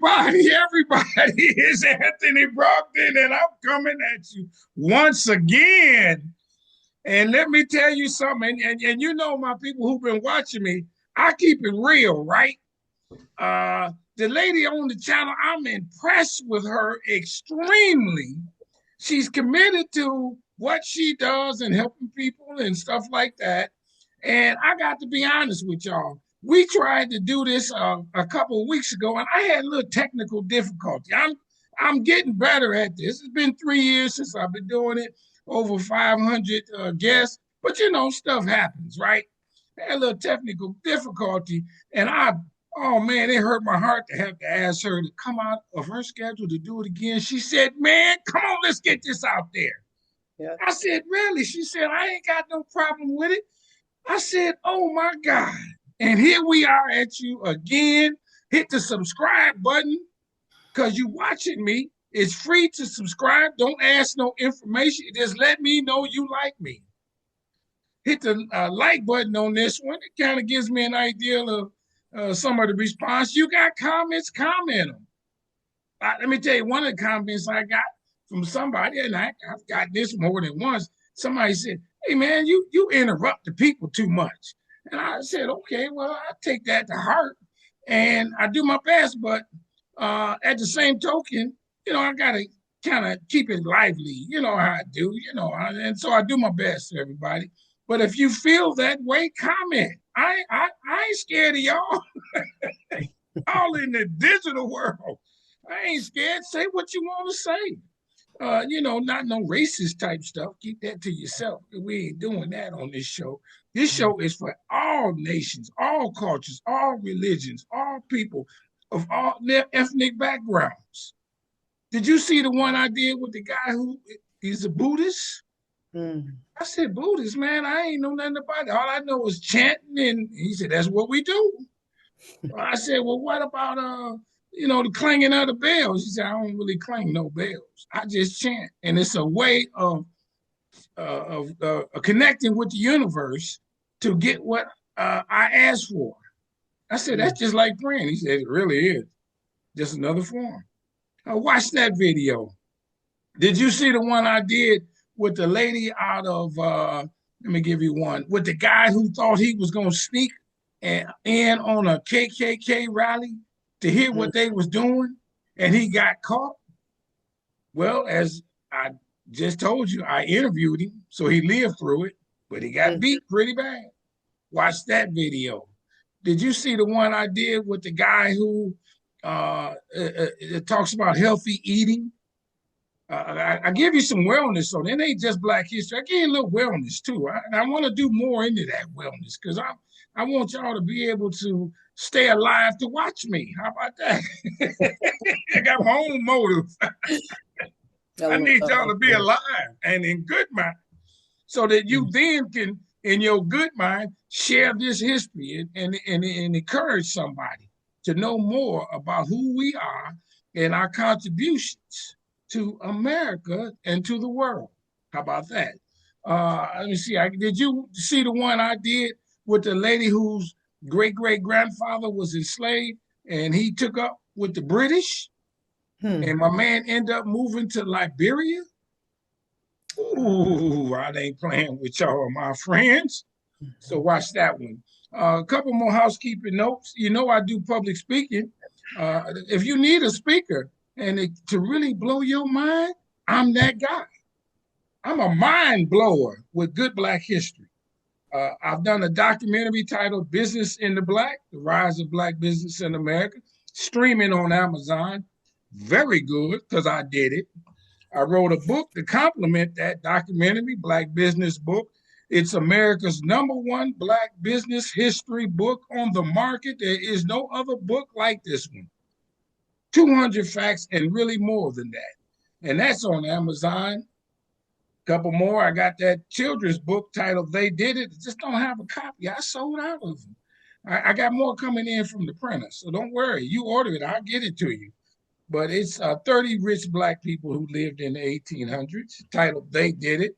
Everybody is Anthony Brogdon, and I'm coming at you once again. And let me tell you something, and you know my people who've been watching me, I keep it real, right? The lady on the channel, I'm impressed with her extremely. She's committed to what she does and helping people and stuff like that. And I got to be honest with y'all. We tried to do this a couple of weeks ago, and I had a little technical difficulty. I'm getting better at this. It's been 3 years since I've been doing it, over 500 guests, but you know, stuff happens, right? I had a little technical difficulty, and oh man, it hurt my heart to have to ask her to come out of her schedule to do it again. She said, "Man, come on, let's get this out there." Yeah. I said, "Really?" She said, "I ain't got no problem with it." I said, "Oh my God." And here we are at you again. Hit the subscribe button because you watching me. It's free to subscribe. Don't ask no information. Just let me know you like me. Hit the like button on this one. It kind of gives me an idea of some of the response. You got comments, comment them. Let me tell you, one of the comments I got from somebody, and I've got this more than once. Somebody said, "Hey man, you interrupt the people too much." And I said, "Okay, well, I take that to heart, and I do my best, but at the same token, you know, I gotta kind of keep it lively. You know how I do, and so I do my best, everybody. But if you feel that way, comment. I ain't scared of y'all. All in the digital world. I ain't scared. Say what you want to say. Not no racist type stuff. Keep that to yourself. We ain't doing that on this show. This show is for all nations, all cultures, all religions, all people of all their ethnic backgrounds. Did you see the one I did with the guy who is a Buddhist? I said, "Buddhist, man, I ain't know nothing about it. All I know is chanting." And he said, "That's what we do." I said, "Well, what about the clanging of the bells?" He said, "I don't really clang no bells. I just chant, and it's a way of connecting with the universe to get what I asked for." I said, "That's just like praying." He said, "It really is, just another form." Watch that video. Did you see the one I did with the lady out of? Let me give you one with the guy who thought he was going to sneak in on a KKK rally to hear what they was doing, and he got caught. Well, as I just told you, I interviewed him, so he lived through it, but he got beat pretty bad. Watch that video. Did you see the one I did with the guy who talks about healthy eating? I give you some wellness, so it ain't just Black History. I give you a little wellness too. I want to do more into that wellness because I want y'all to be able to stay alive to watch me. How about that? I got my own motive. I need y'all to be alive and in good mind so that you then can, in your good mind, share this history and encourage somebody to know more about who we are and our contributions to America and to the world. How about that? Let me see. Did you see the one I did with the lady whose great great grandfather was enslaved and he took up with the British? And my man ended up moving to Liberia? Ooh, I ain't playing with y'all, my friends. So watch that one. A couple more housekeeping notes. You know I do public speaking. If you need a speaker and to really blow your mind, I'm that guy. I'm a mind blower with good Black history. I've done a documentary titled Business in the Black, The Rise of Black Business in America, streaming on Amazon. Very good because I did it. I wrote a book to complement that documentary, Black Business Book. It's America's #1 Black business history book on the market. There is no other book like this one. 200 facts and really more than that. And that's on Amazon. A couple more. I got that children's book titled They Did It. Just don't have a copy. I sold out of them. I got more coming in from the printer. So don't worry. You order it, I'll get it to you. But it's 30 rich Black people who lived in the 1800s, titled They Did It.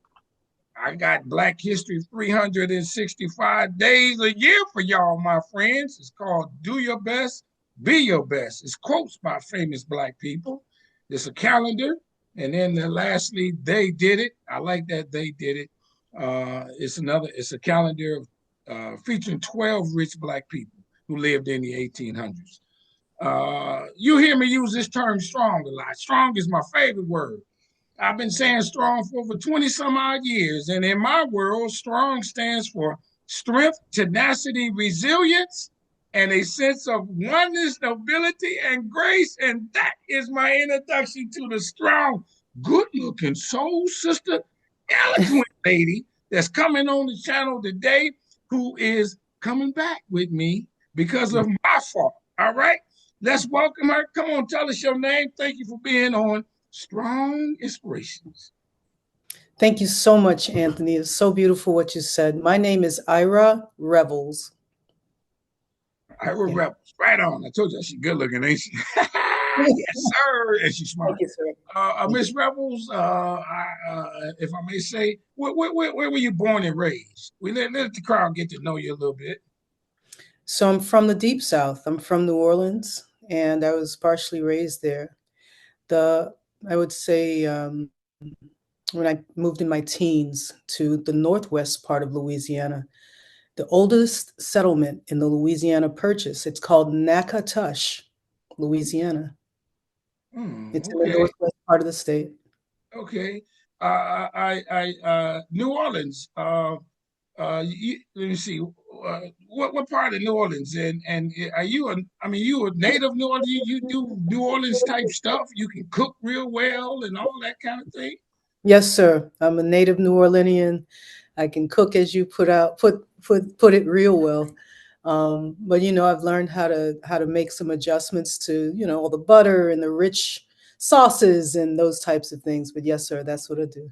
I got Black History 365 days a year for y'all, my friends. It's called Do Your Best, Be your best. It's quotes by famous Black people. It's a calendar. And then lastly, they did it. I like that they did it. It's a calendar featuring 12 rich Black people who lived in the 1800s. You hear me use this term strong a lot. Strong is my favorite word. I've been saying strong for over 20 some odd years. And in my world, strong stands for strength, tenacity, resilience, and a sense of oneness, nobility, and grace. And that is my introduction to the strong, good looking soul sister, eloquent lady that's coming on the channel today, who is coming back with me because of my fault. All right. Let's welcome her. Come on, tell us your name. Thank you for being on Strong Inspirations. Thank you so much, Anthony. It's so beautiful what you said. My name is Ira Revels. We're Yeah. rebels. Right on. I told you she's good looking, ain't she? Yes, sir. And she's smart. Thank you, sir. Miss Rebels, if I may say, where were you born and raised? We let the crowd get to know you a little bit. So I'm from the Deep South. I'm from New Orleans, and I was partially raised there. The I would say when I moved in my teens to the northwest part of Louisiana, the oldest settlement in the Louisiana Purchase. It's called Natchitoches, Louisiana. It's in the Okay. northwest part of the state. Okay. New Orleans. Let me see. What part of New Orleans? And are you a? I mean, you a native New Orleans? You do New Orleans type stuff. You can cook real well and all that kind of thing. Yes, sir. I'm a native New Orleanian. I can cook as you put it real well. But I've learned how to make some adjustments to all the butter and the rich sauces and those types of things. But yes, sir, that's what I do.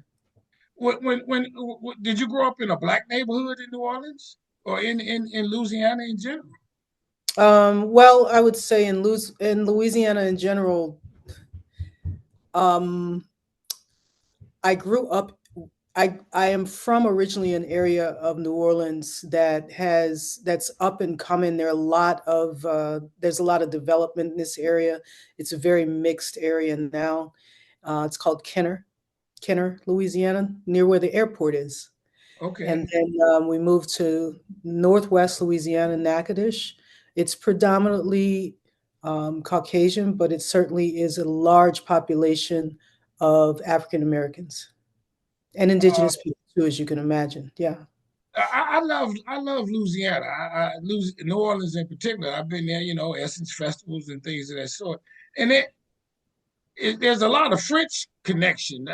Did you grow up in a black neighborhood in New Orleans or in Louisiana in general? Well, I would say in Louisiana in general, um, I grew up. I am from originally an area of New Orleans that's up and coming. There's a lot of development in this area. It's a very mixed area now. It's called Kenner, Louisiana, near where the airport is. Okay. And then we moved to Northwest Louisiana, Natchitoches. It's predominantly Caucasian, but it certainly is a large population of African Americans and Uh, indigenous people too, as you can imagine. Yeah. I love Louisiana. New Orleans in particular. I've been there, Essence festivals and things of that sort. And there's a lot of French connection.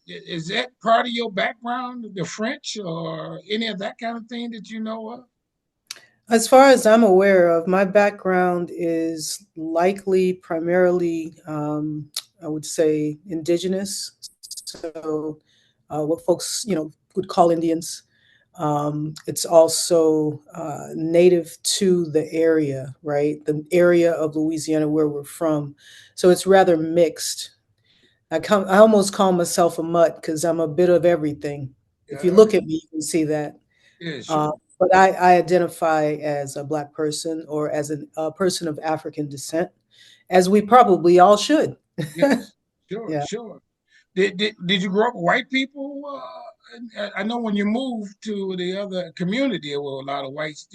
Is that part of your background, the French, or any of that kind of thing that you know of? As far as I'm aware of, my background is likely primarily, I would say, indigenous. So, what folks, would call Indians. It's also native to the area, right? The area of Louisiana where we're from. So it's rather mixed. I almost call myself a mutt because I'm a bit of everything. If you Yeah, look at me, you can see that. yeah, Uh, sure. but I identify as a Black person or as a person of African descent, as we probably all should. Yes, sure, Yeah. sure. Did you grow up with white people? I know when you moved to the other community, there were a lot of whites.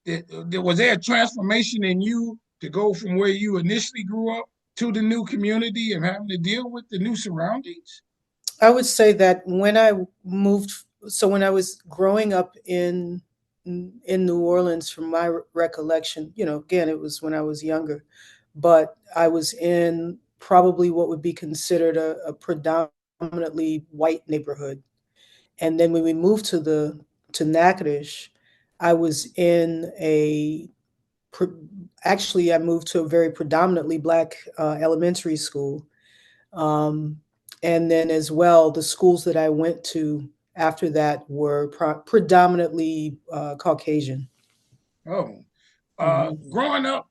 Was there a transformation in you to go from where you initially grew up to the new community and having to deal with the new surroundings? I would say that when I was growing up in New Orleans, from my recollection, again, it was when I was younger, but I was in probably what would be considered a predominantly white neighborhood. And then when we moved to Natchitoches, I was in pre- actually I moved to a very predominantly Black elementary school. Um, and then as well, the schools that I went to after that were predominantly Caucasian. Oh, Mhm. growing up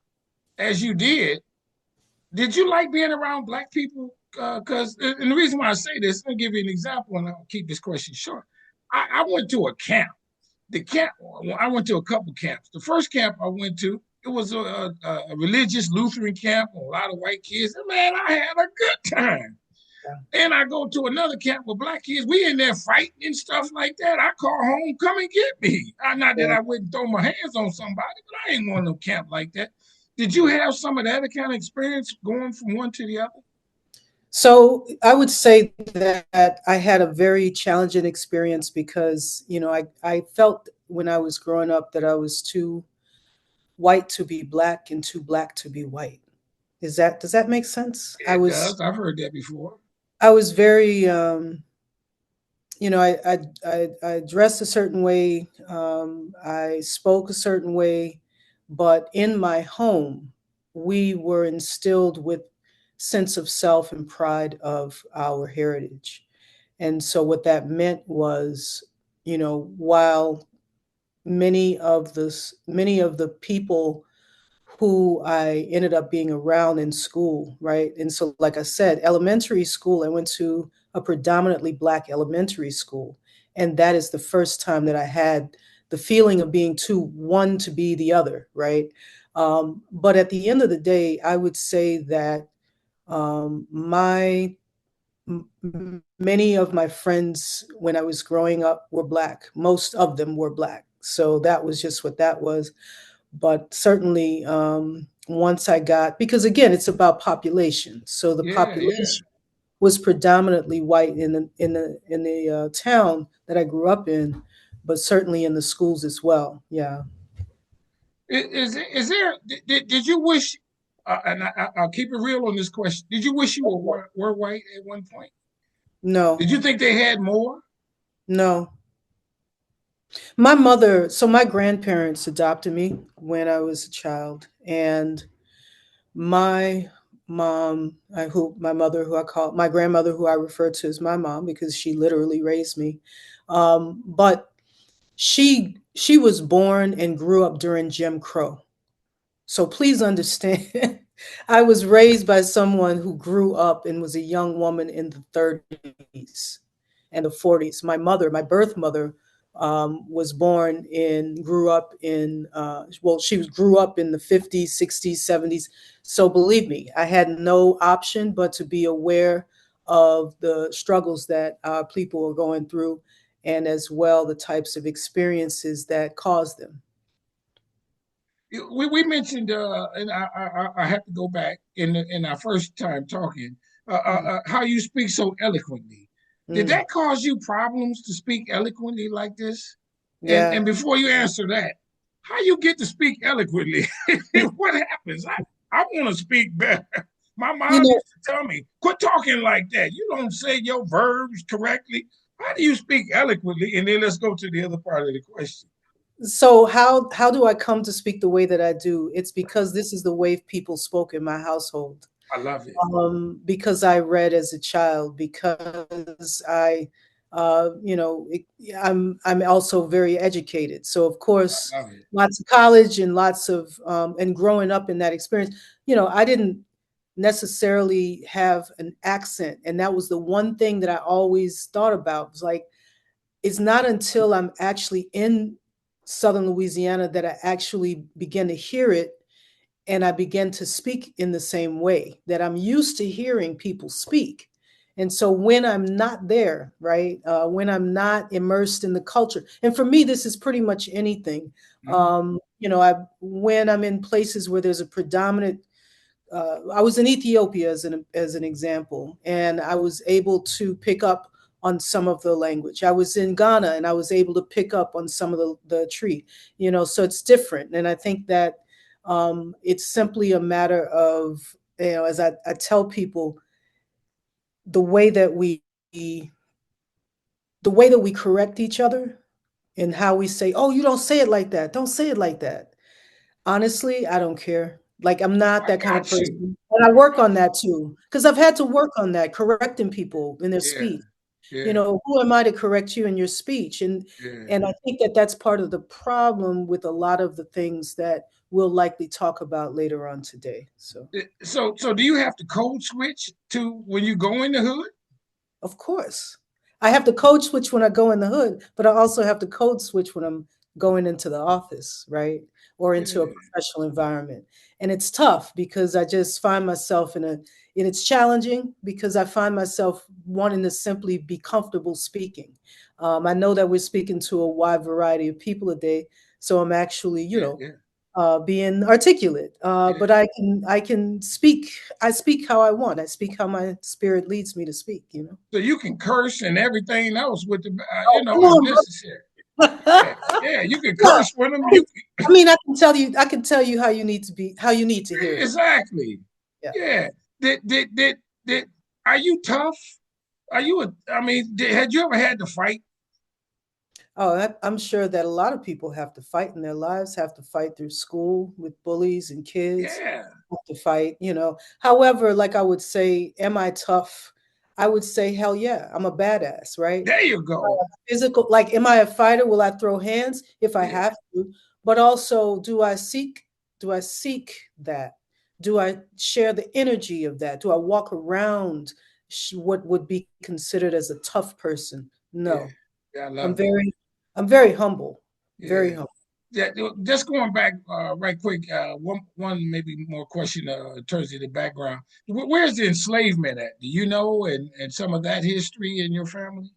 as you did you like being around black people? Because and the reason why I say this, I'll give you an example, and I'll keep this question short. I went to a camp. The camp I went to a couple camps. The first camp I went to, it was a religious Lutheran camp, a lot of white kids. And man, I had a good time. Yeah. And I go to another camp with black kids. We in there fighting and stuff like that. I call home, come and get me. Not that Yeah. I wouldn't throw my hands on somebody, but I ain't want no camp like that. Did you have some of that kind of experience going from one to the other? So I would say that I had a very challenging experience because, I felt when I was growing up that I was too white to be black and too black to be white. Does that make sense? It does. I've heard that before. I was very, I dressed a certain way, I spoke a certain way, but in my home, we were instilled with sense of self and pride of our heritage. And so what that meant was, while many of the people who I ended up being around in school, right? And so, like I said, elementary school, I went to a predominantly Black elementary school. And that is the first time that I had the feeling of being too one to be the other, right? But at the end of the day, I would say that my many of my friends when I was growing up were Black. Most of them were Black. So that was just what that was. But certainly, once I got, because again, it's about population. So the Yeah, yeah. population was predominantly white in the town that I grew up in, but certainly in the schools as well. Yeah. Is there? Did you wish? And I'll keep it real on this question. Did you wish you were white at one point? No, Did you think they had more? no. My grandparents adopted me when I was a child, and my my mother, who I call my grandmother, who I refer to as my mom because she literally raised me. But she was born and grew up during Jim Crow. So please understand, I was raised by someone who grew up and was a young woman in the 30s and the 40s. My birth mother, was born in, grew up in, grew up in the 50s, 60s, 70s. So believe me, I had no option but to be aware of the struggles that our people are going through and as well the types of experiences that cause them. We mentioned, and I have to go back in our first time talking, Mm, how you speak so eloquently. Did mm, that cause you problems to speak eloquently like this? And yeah. before you answer that, how you get to speak eloquently? What happens? I want to speak better. My You mom know, used to tell me, quit talking like that. You don't say your verbs correctly. How do you speak eloquently? And then let's go to the other part of the question. so how do I come to speak the way that I do? It's because this is the way people spoke in my household. I love it. Because I read as a child, because I'm also very educated. So of course, I love it. lots of college and lots of and growing up in that experience, I didn't necessarily have an accent, and that was the one thing that I always thought about. It was like it's not until I'm actually in Southern Louisiana that I actually begin to hear it and I began to speak in the same way that I'm used to hearing people speak. And so when I'm not there, right, when I'm not immersed in the culture, and for me, this is pretty much anything. Mhm. When I'm in places where there's a predominant, I was in Ethiopia as an example, and I was able to pick up on some of the language. I was in Ghana, and I was able to pick up on some of the tree. So it's different, and I think that it's simply a matter of, as I tell people, the way that we the way that we correct each other and how we say, "Oh, you don't say it like that. Don't say it like that." Honestly, I don't care. Like, I'm not I that kind of got you. person, and I I work got on that too, because 'cause I've had to work on that, correcting people in their you. Yeah, speech. yeah, Who am I to correct you in your speech? yeah. And I think that that's part of the problem with a lot of the things that we'll likely talk about later on today. So, So do you have to code switch to when you go in the hood? of course, I have to code switch when I go in the hood, but I also have to code switch when I'm going into the office, right? Or into a Yeah, professional environment. And it's tough because I just find myself and it's challenging because I find myself wanting to simply be comfortable speaking. I know that we're speaking to a wide variety of people a day, so I'm actually, yeah, yeah, being articulate. yeah. But I can speak. I speak how I want. I speak how my spirit leads me to speak. You know. So you can curse and everything else with the, Oh, come as on, necessary. bro. Yeah, yeah. You can Yeah. curse with them. I, can, I mean, I can tell you how you need to be, how you need to hear it. Exactly. Yeah. Yeah. Did are you tough? Are you a I mean, had you ever had to fight? Oh, I'm sure that a lot of people have to fight in their lives, have to fight through school with bullies and kids, Yeah. have to fight. However, like I would say, am I tough? I would say, hell yeah, I'm a badass, right? There you go. Physical, like, am I a fighter? Will I throw hands if I Yeah. have to? But also, do I seek that? Do I share the energy of that? Do I walk around what would be considered as a tough person? Yeah. No. Yeah, I I'm love it. very I'm very humble. Very Yeah. humble. Yeah, just going back right quick, one maybe more question in terms of the background. Where's the enslavement at? Do you know, and some of that history in your family?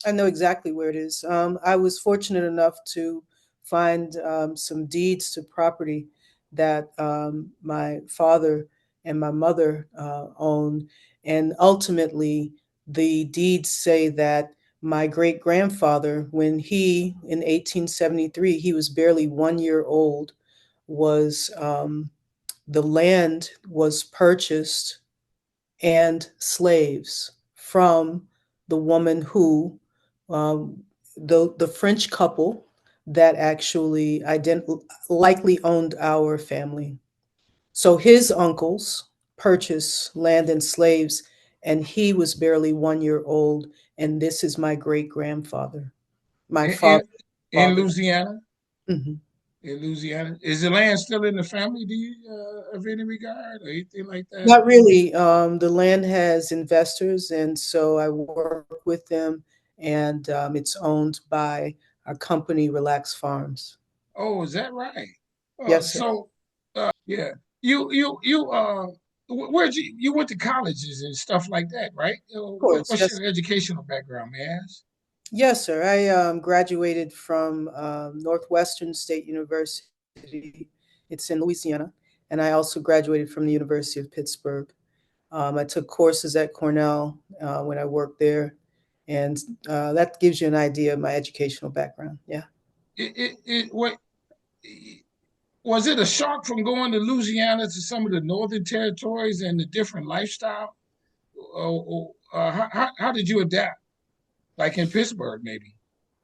I know exactly where it is. I was fortunate enough to find some deeds to property that my father and my mother owned. And ultimately, the deeds say that my great grandfather, when in 1873, he was barely 1 year old, was the land was purchased and slaves from the woman who, um, the French couple that actually likely owned our family. So his uncles purchased land and slaves, and he was barely 1 year old. And this is my great grandfather, my In in, father's in father. Louisiana? Mhm. In Louisiana, is the land still in the family? Do you of any regard or anything like that? Not really. The land has investors, and so I work with them, and it's owned by our company, Relax Farms. Oh, is that right? Yes, sir. So yeah, you where'd you went to colleges and stuff like that, right? Of course. What's Yes, your educational background, may I ask? yes, sir. I graduated from Northwestern State University. It's in Louisiana, and I also graduated from the University of Pittsburgh. I took courses at Cornell when I worked there, and that gives you an idea of my educational background. Yeah. What was it a shock from going to Louisiana to some of the northern territories and the different lifestyle? How did you adapt? Like in Pittsburgh, maybe.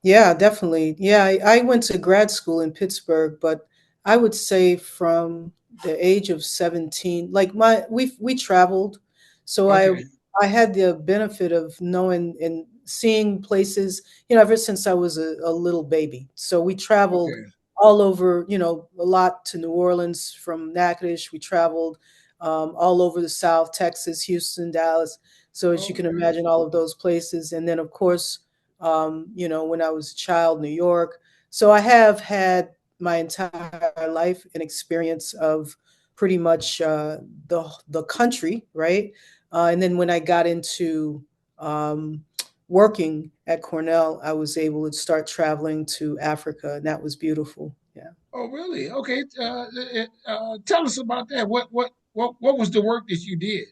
Yeah, definitely. Yeah, I went to grad school in Pittsburgh, but I would say from the age of 17, like we traveled, so Okay, I had the benefit of knowing and seeing places, ever since I was a little baby. So we traveled okay. all over, a lot to New Orleans from Natchitoches. We traveled all over the South, Texas, Houston, Dallas. So as you can Okay. imagine, all of those places, and then of course when I was a child, New York. So I have had my entire life an experience of pretty much the country, right? And then when I got into um, working at Cornell, I was able to start traveling to Africa, and that was beautiful. Yeah. Oh, really? Okay. Tell us about that. What was the work that you did?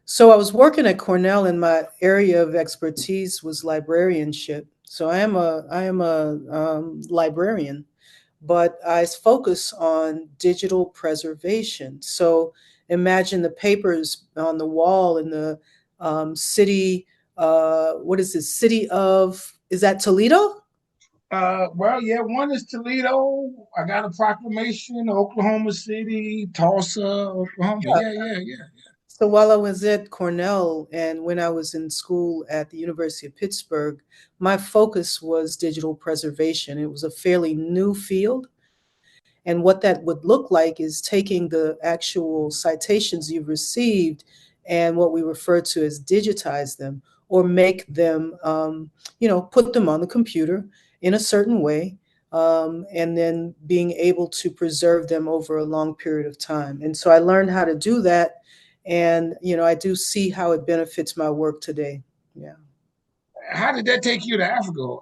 So I was working at Cornell, and my area of expertise was librarianship. So I am a librarian, but I focus on digital preservation. So imagine the papers on the wall in the city. What is this? City of, is that Toledo? Well, yeah, one is Toledo. I got a proclamation, Oklahoma City, Tulsa, Oklahoma. Yeah, yeah, yeah. So while I was at Cornell and when I was in school at the University of Pittsburgh, my focus was digital preservation. It was a fairly new field. And what that would look like is taking the actual citations you've received and what we refer to as digitize them or make them, put them on the computer in a certain way. and then being able to preserve them over a long period of time. And so I learned how to do that. And, I do see how it benefits my work today. Yeah. How did that take you to Africa?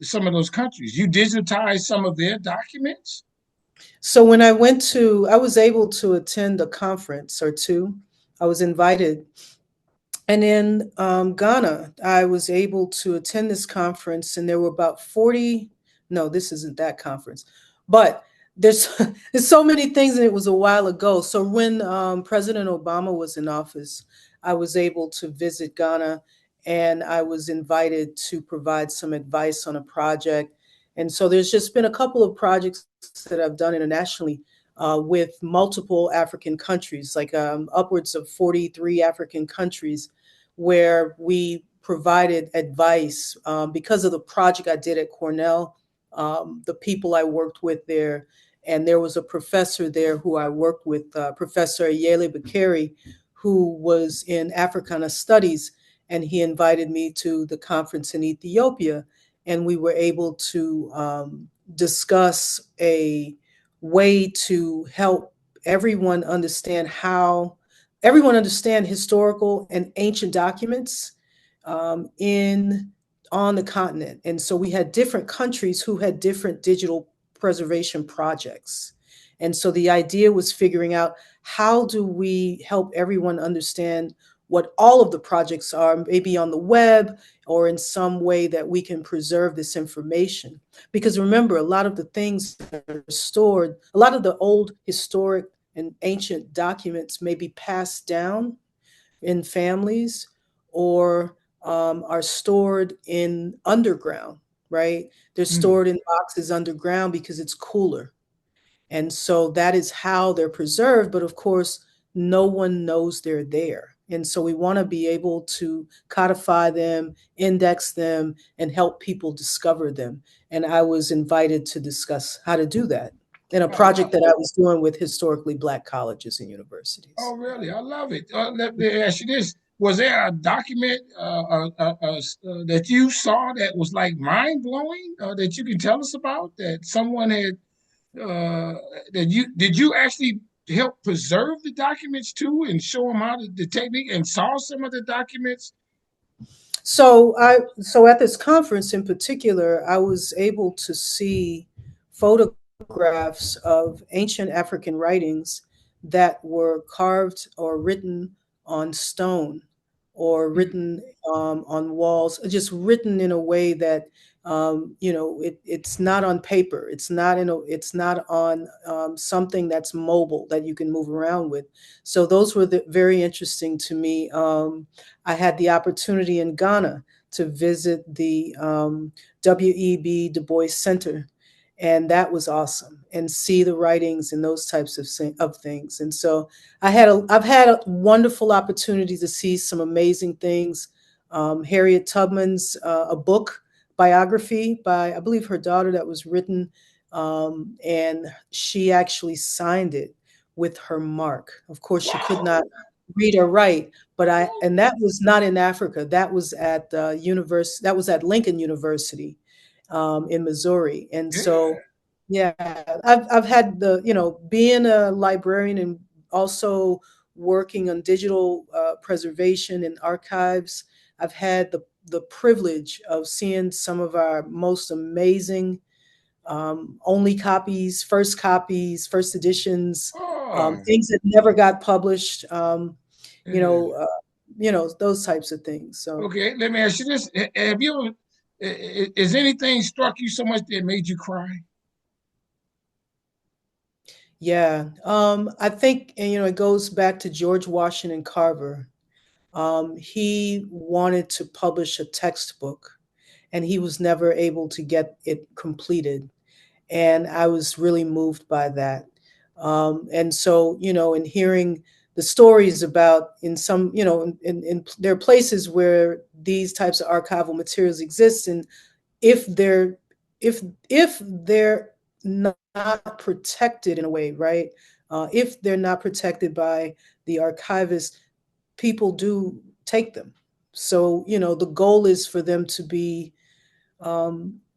Some of those countries, you digitized some of their documents. So when I was able to attend a conference or two. I was invited. And in Ghana, I was able to attend this conference, and there were about 40. No, this isn't that conference, but there's there's so many things, and it was a while ago. So when President Obama was in office, I was able to visit Ghana, and I was invited to provide some advice on a project. And so there's just been a couple of projects that I've done internationally with multiple African countries, like upwards of 43 African countries, where we provided advice because of the project I did at Cornell, the people I worked with there. And there was a professor there who I worked with, Professor Ayele Bakari, who was in Africana Studies, and he invited me to the conference in Ethiopia. And we were able to discuss a way to help everyone understand how everyone understand historical and ancient documents in on the continent. And so we had different countries who had different digital preservation projects. And so the idea was figuring out, how do we help everyone understand what all of the projects are, maybe on the web or in some way that we can preserve this information. Because remember, a lot of the things that are stored, a lot of the old historic and ancient documents may be passed down in families, or are stored in underground, right? They're Mm. stored in boxes underground because it's cooler. And so that is how they're preserved. But of course, no one knows they're there. And so we want to be able to codify them, index them, and help people discover them. And I was invited to discuss how to do that in a I project love. that I was doing with historically Black colleges and Oh, universities. really? I love it. Let me ask you this: was there a document that you saw that was like mind blowing that you can tell us about that someone had uh, that you did you actually help preserve the documents too and show them how the technique and saw some of the documents? So at this conference in particular, I was able to see photographs of ancient African writings that were carved or written on stone, or Mm. written on walls, just written in a way that it's not on paper. It's not on something that's mobile that you can move around with. So those were very interesting to me. I had the opportunity in Ghana to visit the W.E.B. Du Bois Center, and that was awesome. And see the writings and those types of things. And so I've had a wonderful opportunity to see some amazing things. Harriet Tubman's a book biography by, I believe, her daughter, that was written, and she actually signed it with her mark. Of course, she could not Wow. read or write, but Oh, and that was not in Africa. That was at That was at Lincoln University in Missouri. And yeah. so, yeah, I've had being a librarian and also working on digital preservation and archives. I've had the privilege of seeing some of our most amazing only copies, first editions, Oh, things that never got published. You yeah. know, uh, those types of things. So Okay, let me ask you this: have you ever, is anything struck you so much that made you cry? yeah, I think, and, it goes back to George Washington Carver. He wanted to publish a textbook, and he was never able to get it completed. And I was really moved by that. And so, in hearing the stories about, in some, there are places where these types of archival materials exist, and if they're if they're not protected in a way, right? If they're not protected by the archivist, people do take them. So, the goal is for them to be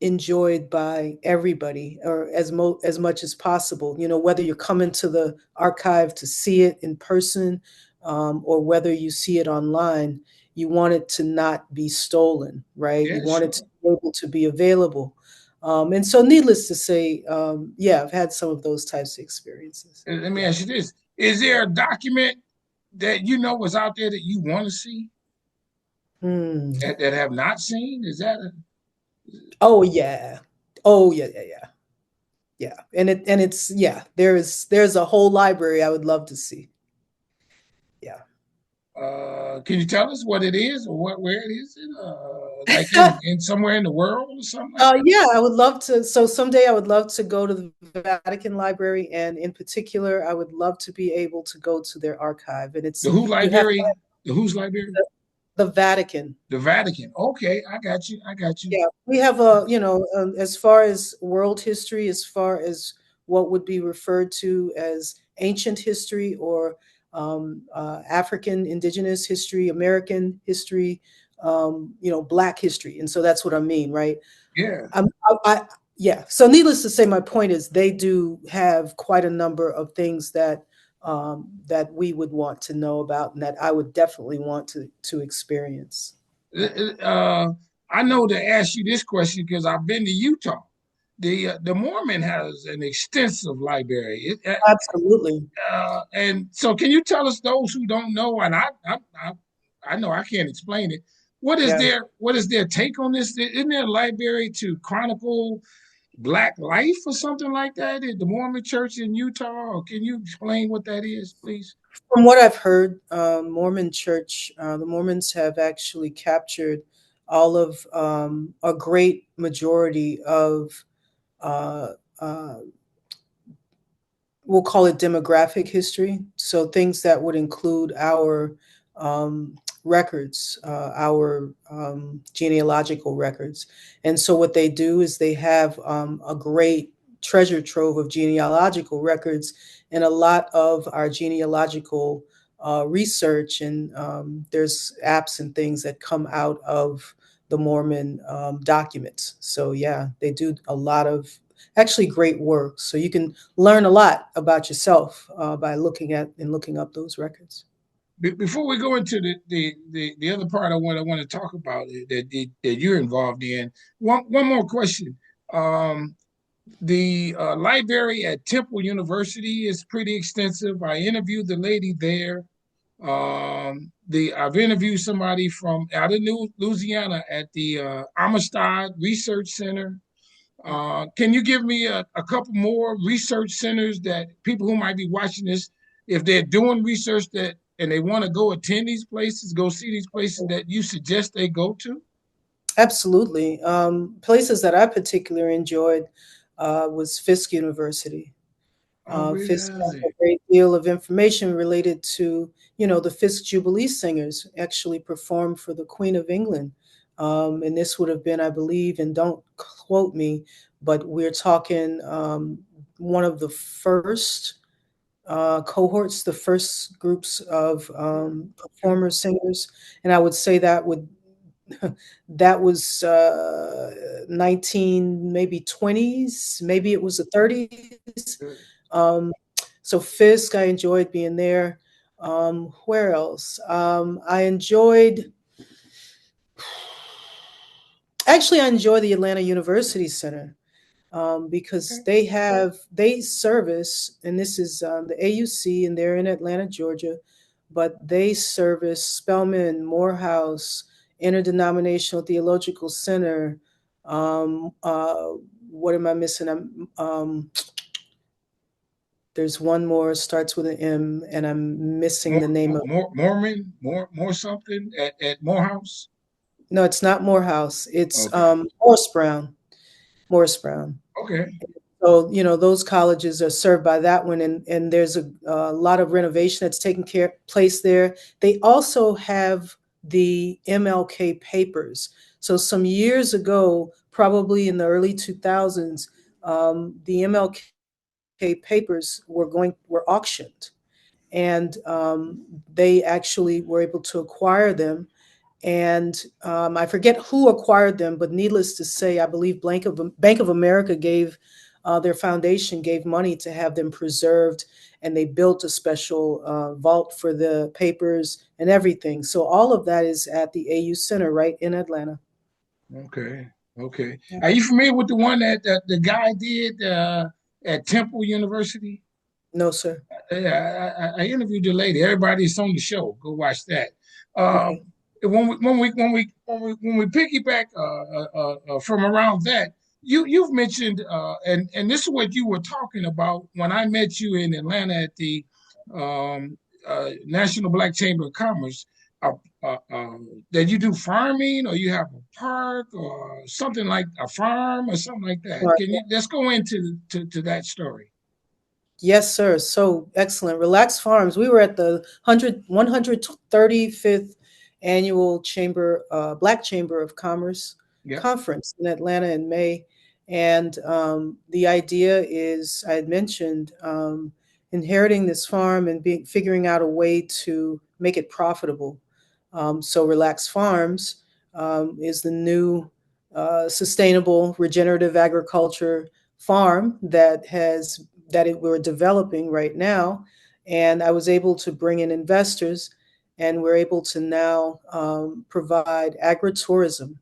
enjoyed by everybody, or as much as possible. You know, whether you're coming to the archive to see it in person, or whether you see it online, you want it to not be stolen, right? Yeah, You want it to sure. be able to be available. And so, needless to say, yeah, I've had some of those types of experiences. Let me Yeah. ask you this: is there a document that you know was out there that you want to see Hmm. that have not seen? Is that a, Oh yeah. Oh yeah, yeah, yeah. Yeah. And it's yeah, there's a whole library I would love to see. Yeah. can you tell us what it is or what where it is? Like in somewhere in the world or something like that? Yeah, I would love to. So someday I would love to go to the Vatican Library, and in particular, I would love to be able to go to their archive. And it's The Who you have Library? The Who's Library? the Vatican. The Vatican. Okay, I got you. I got you. Yeah, we have a, as far as world history, as far as what would be referred to as ancient history, or African indigenous history, American history, Black history. And so that's what I mean, right? Yeah. I'm, I, yeah. So needless to say, my point is they do have quite a number of things that we would want to know about, and that I would definitely want to experience. Uh, I know to ask you this question because I've been to Utah. The Mormon has an extensive library. Absolutely. And so, can you tell us those who don't know? And I know I can't explain it. Yeah. What is their take on this? Isn't there a library to chronicle Black life or something like that at the Mormon Church in Utah? Or can you explain what that is, please? From what I've heard, Mormon Church, the Mormons have actually captured all of a great majority of uh, uh, we'll call it demographic history. So things that would include our records, our genealogical records. And so what they do is they have a great treasure trove of genealogical records, and a lot of our genealogical research. And there's apps and things that come out of the Mormon documents. So yeah, they do a lot of actually great work. So you can learn a lot about yourself by looking up those records. Before we go into the other part, I want to talk about that you're involved in. One more question. Um, the library at Temple University is pretty extensive. I interviewed the lady there. The I've interviewed somebody from out of New Louisiana at the Amistad Research Center. Can you give me a couple more research centers that people who might be watching this, if they're doing research that and they want to go attend these places, go see these places that you suggest they go to? Absolutely. Places that I particularly enjoyed was Fisk University. Oh, Fisk has a really? great deal of information related to, the Fisk Jubilee Singers actually performed for the Queen of England. And this would have been, I believe, and don't quote me, but we're talking one of the first cohorts, the first groups of Okay. performers, singers. And I would say that was 19, maybe 20s, maybe it was the 30s. Um, so Fisk, I enjoyed being there. Where else? I enjoy the Atlanta University Center, because Okay. they service, and this is the AUC, and they're in Atlanta, Georgia, but they service Spelman, Morehouse, Interdenominational Theological Center. Um, uh, what am I missing? There's one more starts with an M, and I'm missing the name of. Mormon, more something at Morehouse. No, it's not Morehouse. It's Okay. Morris Brown. Morris Brown. Okay. So, those colleges are served by that one, and there's a lot of renovation that's taking place there. They also have the MLK papers. So, some years ago, probably in the early 2000s, the MLK papers were auctioned, and they actually were able to acquire them. And I forget who acquired them, but needless to say, I believe Bank of America gave their foundation gave money to have them preserved, and they built a special vault for the papers and everything. So all of that is at the AU Center right in Atlanta. Okay. Okay. Yeah. Are you familiar with the one that the guy did at Temple University? No, sir. Yeah, I interviewed the lady. Everybody's on the show. Go watch that. Okay. When we piggyback from around that, you've mentioned and this is what you were talking about when I met you in Atlanta at the um, National Black Chamber of Commerce. Uh, that you do farming or you have a park or something like a farm or something like that. Right. Can you let's go into to that story? Yes, sir. So excellent. Relax Farms. We were at the 135th annual Black Chamber of Commerce Yep. conference in Atlanta in May. And the idea is, I had mentioned, inheriting this farm and figuring out a way to make it profitable. So Relax Farms is the new sustainable regenerative agriculture farm we're developing right now. And I was able to bring in investors, and we're able to now provide agritourism.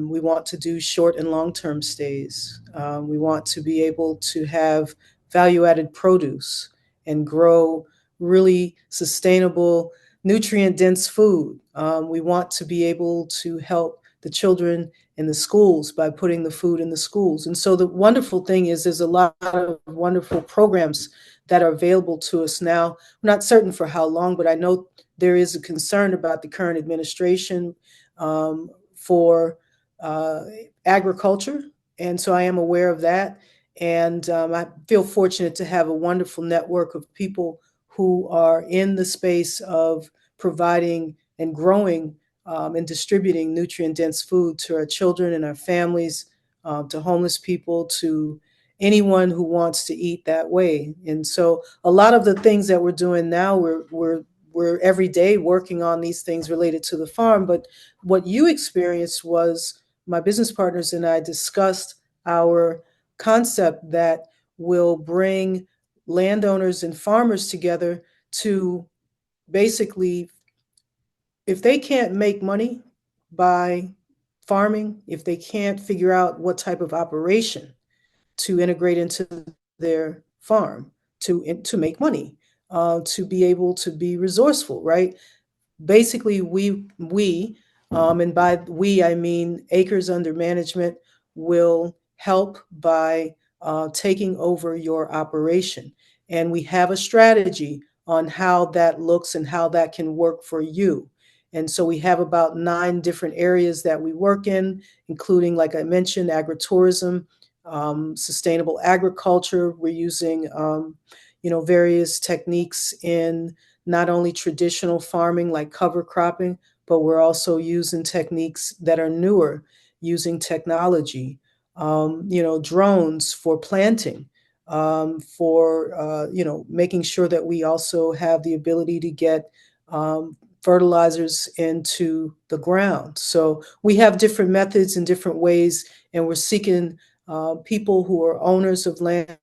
We want to do short and long term stays. We want to be able to have value added produce and grow really sustainable, nutrient dense food. We want to be able to help the children in the schools by putting the food in the schools. And so the wonderful thing is there's a lot of wonderful programs that are available to us now. I'm not certain for how long, but I know there is a concern about the current administration for uh, agriculture. And so I am aware of that. And I feel fortunate to have a wonderful network of people who are in the space of providing and growing and distributing nutrient dense food to our children and our families, to homeless people, to anyone who wants to eat that way. And so a lot of the things that we're doing now, we're every day working on these things related to the farm. But what you experienced was my business partners and I discussed our concept that will bring landowners and farmers together to basically, if they can't make money by farming, if they can't figure out what type of operation to integrate into their farm to make money, to be able to be resourceful, right? Basically and by we I mean acres under management, will help by taking over your operation, and we have a strategy on how that looks and how that can work for you. And so we have about 9 different areas that we work in, including, like I mentioned, agritourism, sustainable agriculture. We're using various techniques in not only traditional farming like cover cropping, but we're also using techniques that are newer, using technology, drones for planting, for making sure that we also have the ability to get fertilizers into the ground. So we have different methods and different ways, and we're seeking people who are owners of land,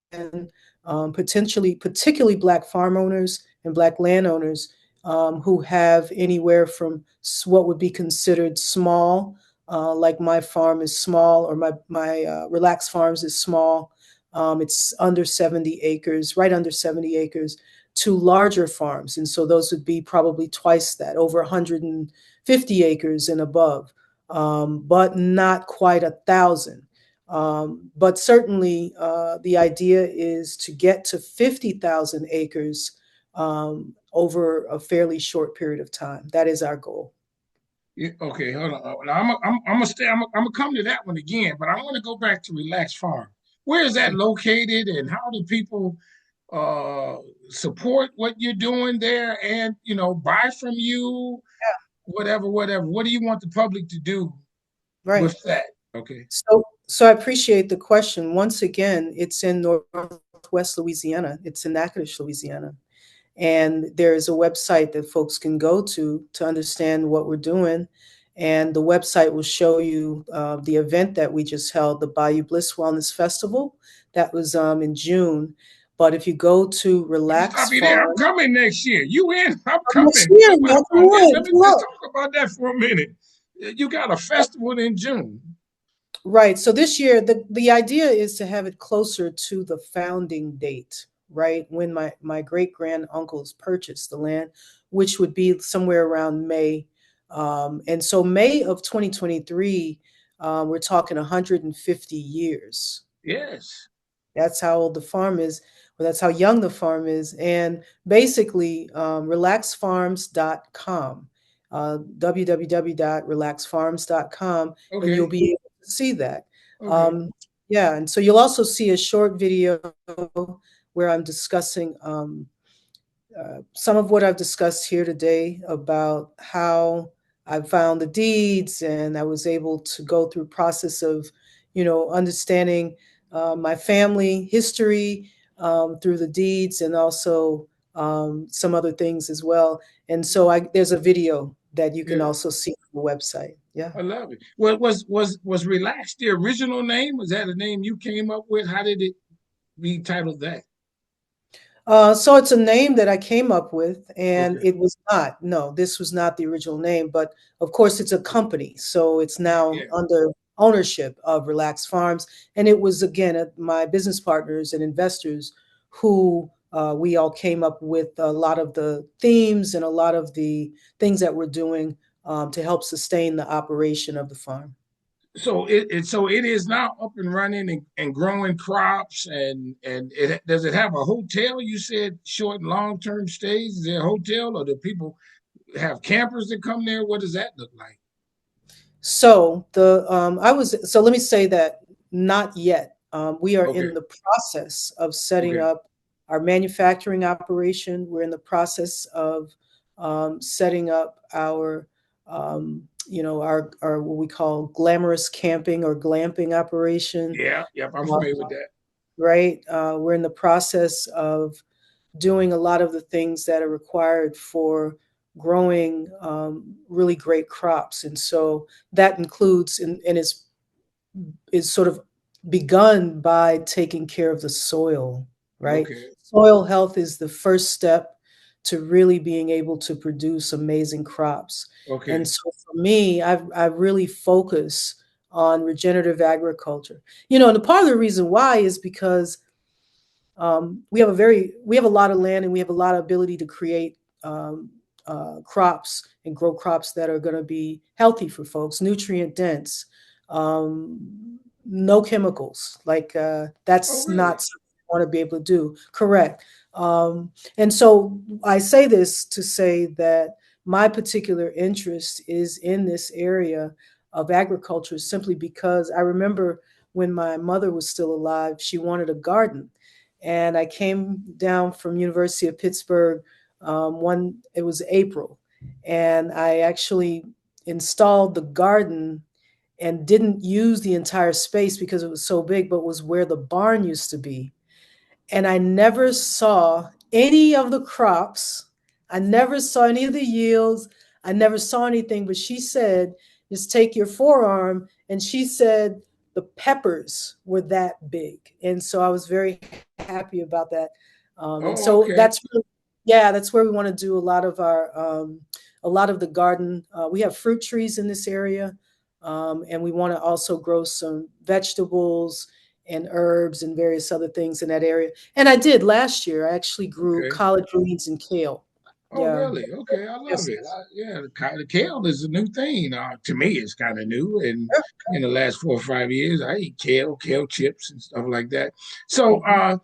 particularly Black farm owners and Black landowners, who have anywhere from what would be considered small, like my farm is small, or my Relax Farms is small. It's under 70 acres, right under 70 acres, to larger farms. And so those would be probably twice that, over 150 acres and above, but not quite 1,000. But certainly, the idea is to get to 50,000 acres over a fairly short period of time. That is our goal. Yeah, okay, hold on. Now, I'm gonna stay. I'm gonna come to that one again, but I want to go back to Relax Farm. Where is that located, and how do people uh, support what you're doing there, and buy from you, whatever, whatever. What do you want the public to do Right. with that? Okay. So I appreciate the question. Once again, it's in Northwest Louisiana. It's in Natchitoches, Louisiana. And there's a website that folks can go to understand what we're doing. And the website will show you the event that we just held, the Bayou Bliss Wellness Festival. That was in June. But if you go to Let me Relax stop you there. I'm Farm, coming next year. You in? I'm next coming. year, But come on, let me come just on. talk about that for a minute. You got a festival in June. Right. So this year, the idea is to have it closer to the founding date, right? When my great grand uncles purchased the land, which would be somewhere around May. And so May of 2023, we're talking 150 years. Yes. That's how old the farm is, or that's how young the farm is. And basically, relaxfarms.com, www.relaxfarms.com, and you'll Okay. be able to see that. Okay. Um, yeah, and so you'll also see a short video where I'm discussing some of what I've discussed here today about how I found the deeds, and I was able to go through process of, understanding my family history through the deeds, and also some other things as well. And so there's a video that you can Yeah. also see on the website. Yeah. I love it. Well, was Relax the original name? Was that a name you came up with? How did it be titled that? So it's a name that I came up with, and Okay. it was not. No, this was not the original name, but of course it's a company, so it's Yeah. now Yeah. under ownership of Relax Farms, and it was again my business partners and investors who we all came up with a lot of the themes and a lot of the things that we're doing to help sustain the operation of the farm. So it is now up and running and growing crops and it does it have a hotel? You said short and long term stays. Is there a hotel or do people have campers that come there? What does that look like? So let me say that not yet. We are Okay. in the process of setting Okay. up our manufacturing operation. We're in the process of setting up our what we call glamorous camping or glamping operation. Yeah. Yep. I'm Uh, familiar with that. right. We're in the process of doing a lot of the things that are required for growing really great crops. And so that includes and is sort of begun by taking care of the soil, right? Okay. Soil health is the first step to really being able to produce amazing crops. And Okay. so for me, I really focus on regenerative agriculture. And the part of the reason why is because we have a lot of land, and we have a lot of ability to create crops and grow crops that are going to be healthy for folks, nutrient dense, no chemicals. Like Oh, that's really? not something I want to be able to do. Correct. And so I say this to say that my particular interest is in this area of agriculture simply because I remember when my mother was still alive, she wanted a garden, and I came down from University of Pittsburgh. One It was April, and I actually installed the garden and didn't use the entire space because it was so big, but was where the barn used to be. And I never saw any of the crops. I never saw any of the yields. I never saw anything. But she said, just take your forearm. And she said the peppers were that big. And so I was very happy about that. And Oh, so okay. yeah, that's where we want to do a lot of the garden. We have fruit trees in this area. And we want to also grow some vegetables and herbs and various other things in that area. And I did last year. I actually grew Okay. collard greens and kale. Oh, Yeah. really? Okay, I love Yes. it. Yeah, the kale is a new thing. To me, it's kind of new. And in the last 4 or 5 years, I eat kale chips and stuff like that. So, Mhm.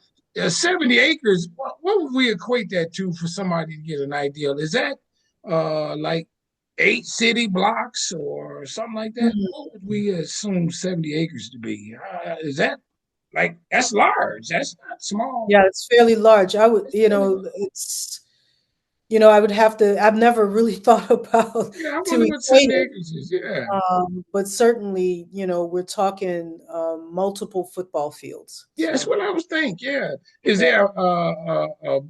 70 acres, what would we equate that to for somebody to get an idea? Is that like 8 city blocks or something like that? Mhm. What would we assume 70 acres to be? Is that like, that's large? That's not small. Yeah, it's fairly large. I would, That's fairly large. it's I would have to, I've never really thought about Yeah, I to wonder what equate 70 it. acres is. Yeah. But certainly, we're talking multiple football fields. Yeah, that's So what I was thinking. Yeah. Is yeah. there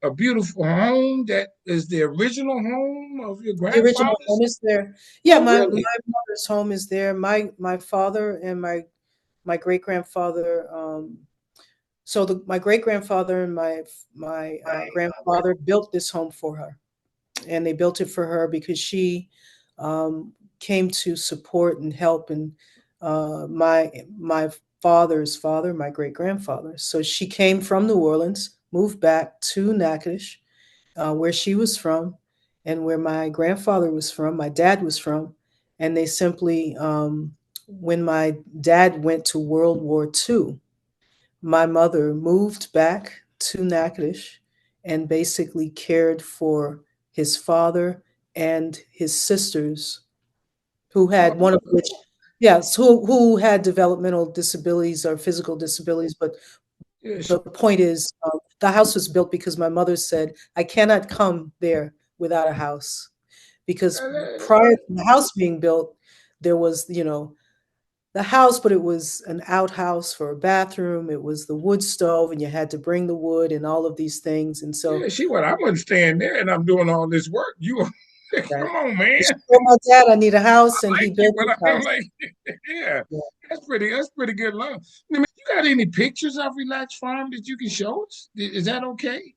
a beautiful home that is the original home of your The original grandfather's? home is there. Yeah, Oh, my really? mother's home is there. My father and my great grandfather. So my great grandfather and my grandfather built this home for her, and they built it for her because she came to support and help and my father's father, my great grandfather. So she came from New Orleans, moved back to Natchitoches, where she was from, and where my grandfather was from, my dad was from, and they simply, when my dad went to World War II, my mother moved back to Natchitoches and basically cared for his father and his sisters, who Oh, had one of which, yes, who had developmental disabilities or physical disabilities. But yeah. the point is, the house was built because my mother said, I cannot come there without a house. Because prior to the house being built, there was, the house, but it was an outhouse for a bathroom. It was the wood stove, and you had to bring the wood and all of these things. And so, Yeah, she what I wasn't staying there and I'm doing all this work. You right. come on, And she man. told my dad, I need a I house, and he like you, built but his I'm house. like, yeah, Yeah. that's pretty good love. I mean, you got any pictures of Relax Farm that you can show us? Is that okay?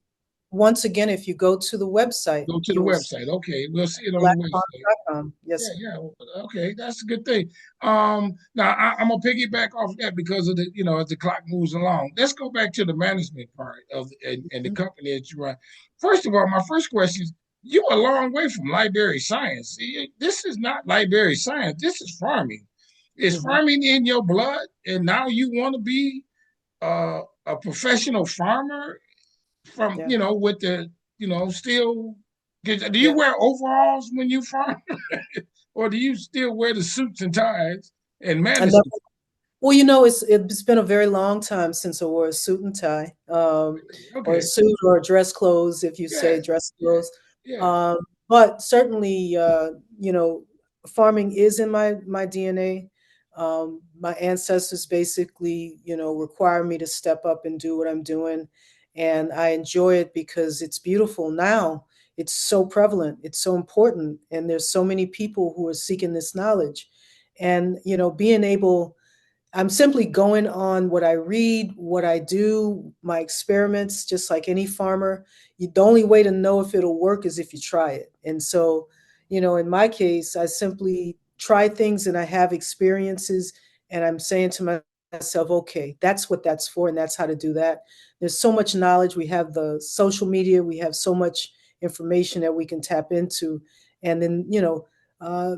Once again, if you go to the website, Go to the you will see website. Okay, we'll see it on the website. blackfarms.com. Yeah, Yes, sir. yeah. Okay, that's a good thing. Now I'm gonna piggyback off that because of as the clock moves along. Let's go back to the management part and the Mhm. company that you run. First of all, my first question is: you a long way from library science. See, this is not library science. This is farming. Is Mhm. farming in your blood, and now you want to be a professional farmer from Yeah, with the still. Do you yeah. wear overalls when you farm? Or do you still wear the suits and ties and I never, manage the well, it's been a very long time since I wore a suit and tie, or a okay? suit or dress clothes, if you Yeah, say dress yeah, clothes. yeah, Um, but certainly, farming is in my DNA. My ancestors basically, require me to step up and do what I'm doing, and I enjoy it because it's beautiful now. It's so prevalent. It's so important, and there's so many people who are seeking this knowledge, and being able, I'm simply going on what I read, what I do, my experiments, just like any farmer. The only way to know if it'll work is if you try it. And so, in my case, I simply try things and I have experiences, and I'm saying to myself, okay, that's what that's for, and that's how to do that. There's so much knowledge. We have the social media, we have so much information that we can tap into. And then, uh,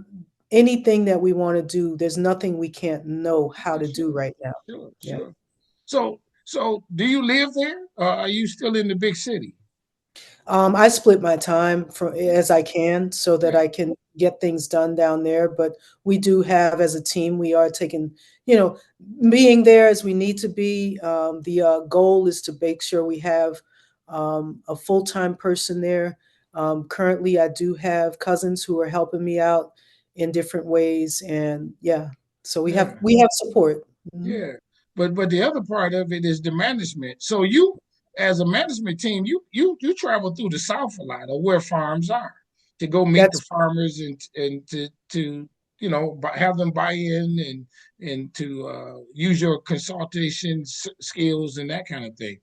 anything that we want to do, there's nothing we can't know how yeah, to do sure, right now. sure, Yeah. sure. So do you live there, or are you still in the big city? I split my time for as I can so that Yeah, I can get things done down there. But we do have, as a team, we are taking, you know, being there as we need to be. The goal is to make sure we have a full-time person there. Currently, I do have cousins who are helping me out in different ways, and yeah, so we have yeah. we have support. Mhm. Yeah, but the other part of it is the management. So you, as a management team, you travel through the South a lot, or where farms are, to go meet the That's farmers and to have them buy in and to use your consultation skills and that kind of thing.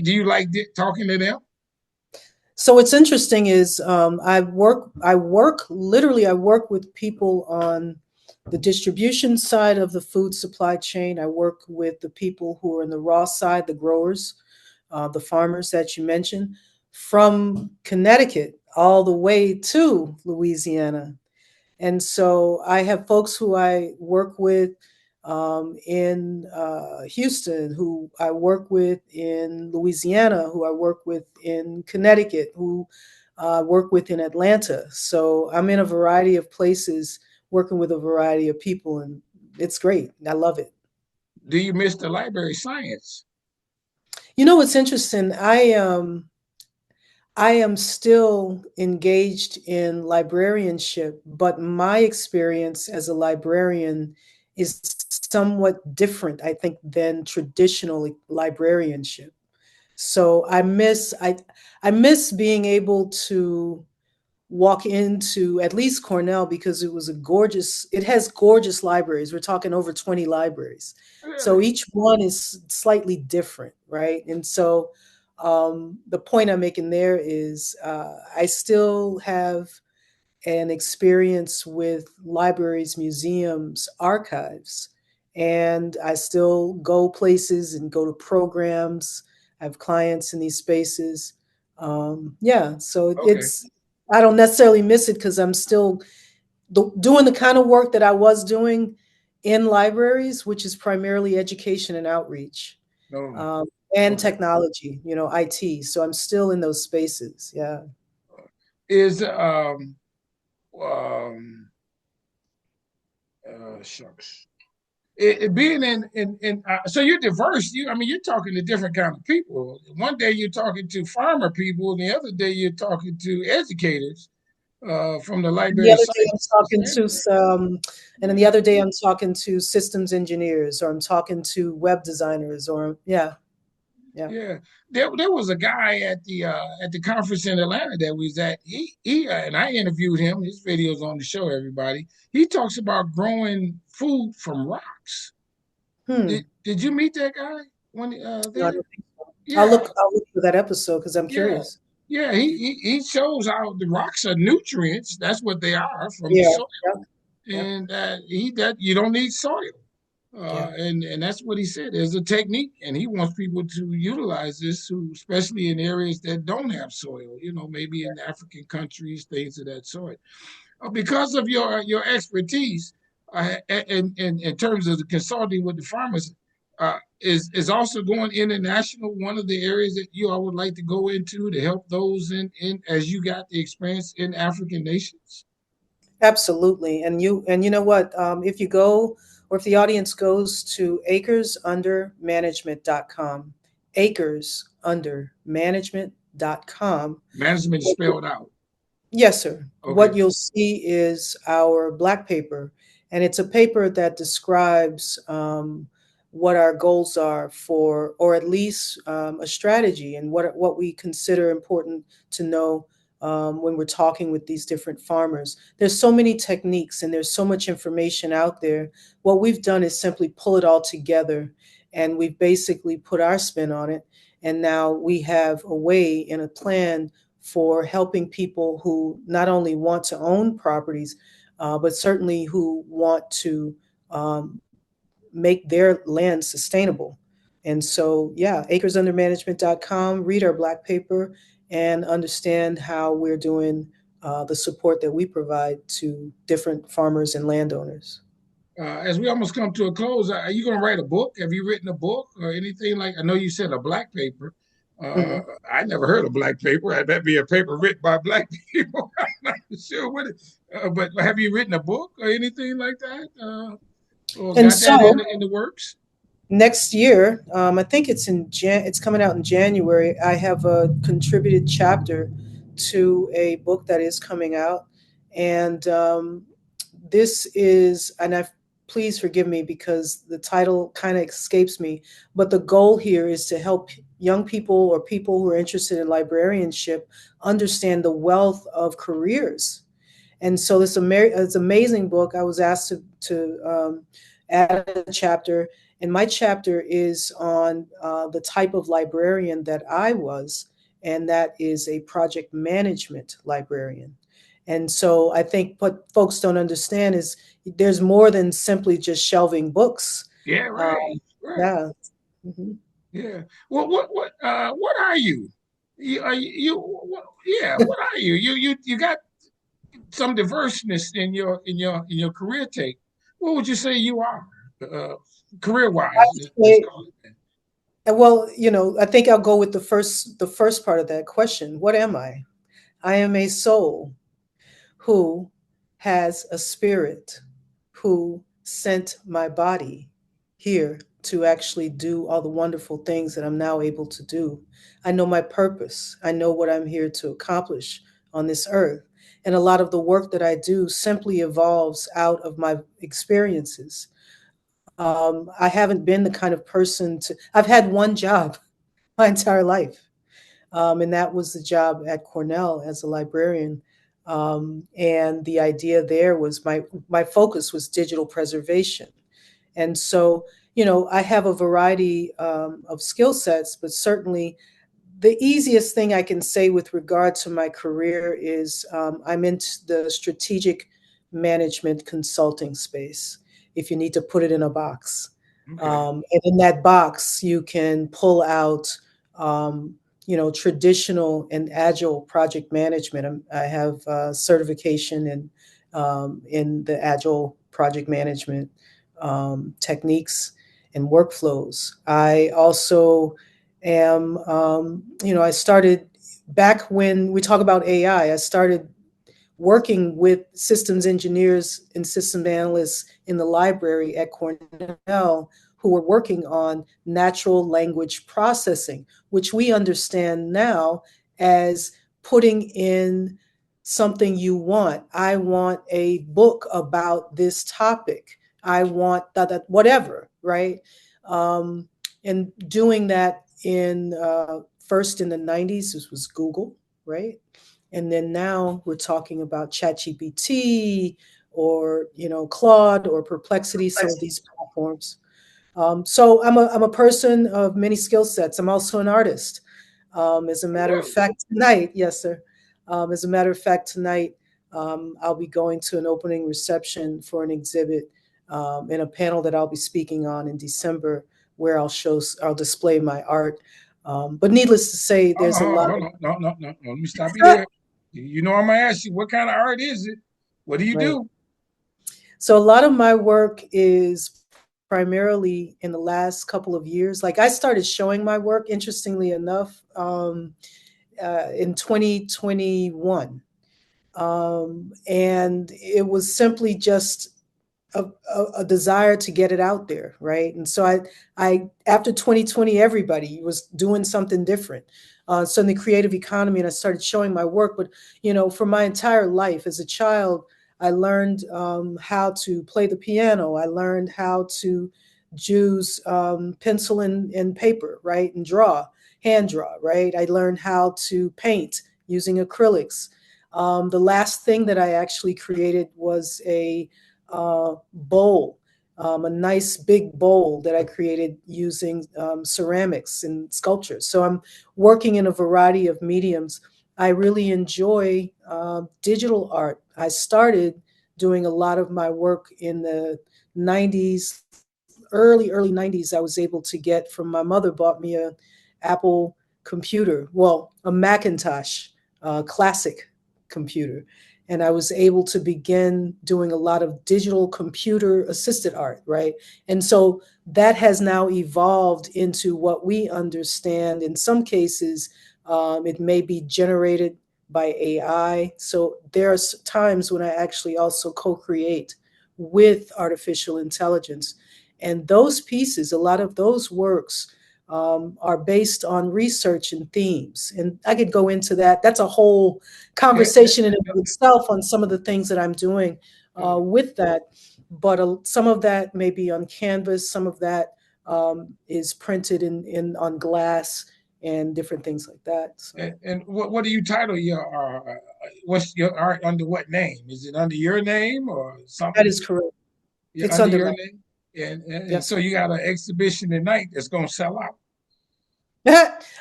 Do you like talking to them? So what's interesting is I work with people on the distribution side of the food supply chain. I work with the people who are in the raw side, the growers, the farmers that you mentioned, from Connecticut all the way to Louisiana. And so I have folks who I work with in Houston, who I work with in Louisiana, who I work with in Connecticut, who work with in Atlanta. So I'm in a variety of places working with a variety of people, and it's great. I love it. Do you miss the library science? You know what's interesting? I am still engaged in librarianship, but my experience as a librarian is somewhat different, I think, than traditional librarianship. So I miss being able to walk into at least Cornell because it has gorgeous libraries. We're talking over 20 libraries. So Really? each one is slightly different, right? And so the point I'm making there is I still have an experience with libraries, museums, archives, and I still go places and go to programs. I have clients in these spaces. Yeah, so Okay. I don't necessarily miss it because I'm still doing the kind of work that I was doing in libraries, which is primarily education and outreach, No. um, and Okay. technology, IT. So I'm still in those spaces. Yeah. Is um shucks. It being so you're diverse. I mean, you're talking to different kind of people. One day you're talking to farmer people, and the other day you're talking to educators from the And the library other day I'm science talking to standpoint. some, and then the Yeah, other day I'm talking to systems engineers, or I'm talking to web designers, or yeah, yeah. yeah. There was a guy at the conference in Atlanta that we was at. He and I interviewed him. His videos on the show. Everybody. He talks about growing food from rocks. Hmm. Did you meet that guy when No, I there? don't think so. Yeah, I'll look for that episode because I'm yeah, curious. yeah. He shows how the rocks are nutrients. That's what they are from the Yeah, soil, yeah, yeah, and that you don't need soil. yeah. And that's what he said. There's a technique, and he wants people to utilize this, especially in areas that don't have soil. Maybe in African countries, things of that sort. Because of your expertise in terms of the consulting with the farmers, is also going international one of the areas that you all would like to go into to help those in as you got the experience in African nations? Absolutely. And you know what? If you go, or if the audience goes to acresundermanagement.com, acresundermanagement.com. Management is spelled out. Yes, sir. Okay. What you'll see is our black paper, and it's a paper that describes what our goals are for, or at least a strategy, and what we consider important to know when we're talking with these different farmers. There's so many techniques, and there's so much information out there. What we've done is simply pull it all together, and we've basically put our spin on it. And now we have a way and a plan for helping people who not only want to own properties, but certainly who want to make their land sustainable. And so, yeah, acresundermanagement.com, read our black paper and understand how we're doing the support that we provide to different farmers and landowners. As we almost come to a close, are you going to write a book? Have you written a book or anything like? I know you said a black paper. Uh, Mhm. I never heard of black paper. That'd be a paper written by black people. I'm not sure what it. But have you written a book or anything like that? Or And got that so, in the works? next year, I think it's coming out in January. I have a contributed chapter to a book that is coming out, and this is, and I please forgive me because the title kind of escapes me, but the goal here is to help young people or people who are interested in librarianship understand the wealth of careers. And so this amazing book. I was asked to add a chapter, and my chapter is on the type of librarian that I was, and that is a project management librarian. And so I think what folks don't understand is there's more than simply just shelving books. Yeah, Um, right, right. yeah. Mhm. Yeah. Well, what are you? Yeah. What are you? You got some diverseness in your career take. What would you say you are, uh, career I wise? would Let's say, call it that. well, I think I'll go with the first part of that question. What am I? I am a soul who has a spirit who sent my body here to actually do all the wonderful things that I'm now able to do. I know my purpose. I know what I'm here to accomplish on this earth. And a lot of the work that I do simply evolves out of my experiences. I haven't been the kind of person to, I've had one job my entire life. And that was the job at Cornell as a librarian. And the idea there was my focus was digital preservation. And so, I have a variety of skill sets, but certainly the easiest thing I can say with regard to my career is I'm into the strategic management consulting space, if you need to put it in a box. Okay. And in that box, you can pull out, um, traditional and agile project management. I have certification in the agile project management techniques and workflows. I also I started back when we talk about AI. I started working with systems engineers and system analysts in the library at Cornell who were working on natural language processing, which we understand now as putting in something you want. I want a book about this topic. I want that whatever, right? Um, and doing that in first in the 90s, this was Google, right? And then now we're talking about ChatGPT or Claude or Perplexity, some of these platforms. So I'm a person of many skill sets. I'm also an artist. As a matter of Well, fact, tonight, yes, sir. As a matter of fact, tonight I'll be going to an opening reception for an exhibit in a panel that I'll be speaking on in December, where I'll display my art. But needless to say, hold on, there's a hold on, lot hold of on. No, no, no, no. Let me stop you there. You know, I'm gonna ask you, what kind of art is it? What do you right. do? So a lot of my work is primarily in the last couple of years. Like I started showing my work, interestingly enough, in 2021. And it was simply just a desire to get it out there, right? And so I after 2020, everybody was doing something different. So in the creative economy, and I started showing my work. But for my entire life as a child, I learned how to play the piano. I learned how to use pencil and paper, right, and hand draw, right. I learned how to paint using acrylics. The last thing that I actually created was a bowl, a nice big bowl that I created using ceramics and sculptures. So I'm working in a variety of mediums. I really enjoy digital art. I started doing a lot of my work in the 90s, early 90s. I was able to get from my mother bought me a Apple computer, well, a Macintosh classic computer, and I was able to begin doing a lot of digital computer assisted art, right? And so that has now evolved into what we understand. In some cases, it may be generated by AI. So there are times when I actually also co-create with artificial intelligence. And those pieces, a lot of those works are based on research and themes. And I could go into that. That's a whole Eh, conversation in and of itself on some of the things that I'm doing with that. But some of that may be on canvas, some of that is printed in on glass and different things like that. So and what do you title your what's your art under what name? Is it under your name or that something? is correct. Yeah, It's under under your my, name. And yes. so you got an exhibition tonight that's gonna sell out.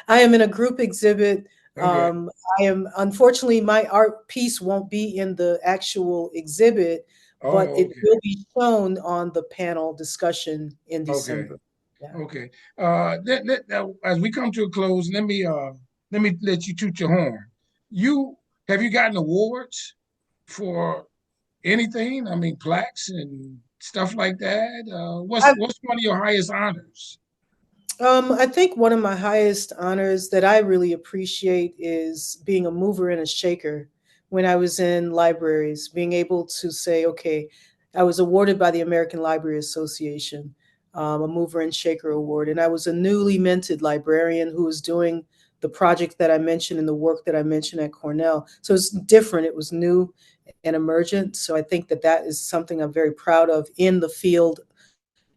I am in a group exhibit. Okay. Um, I am unfortunately my art piece won't be in the actual exhibit, but Oh, it okay. will be shown on the panel discussion in Okay. December. Yeah. Okay. As we come to a close, let me let you toot your horn. You have you gotten awards for anything? I mean, plaques and stuff like that. What's one of your highest honors? I think one of my highest honors that I really appreciate is being a mover and a shaker when I was in libraries, being able to say, okay, I was awarded by the American Library Association a Mover and Shaker Award. And I was a newly minted librarian who was doing the project that I mentioned and the work that I mentioned at Cornell. So it's different. It was new and emergent. So I think that that is something I'm very proud of in the field,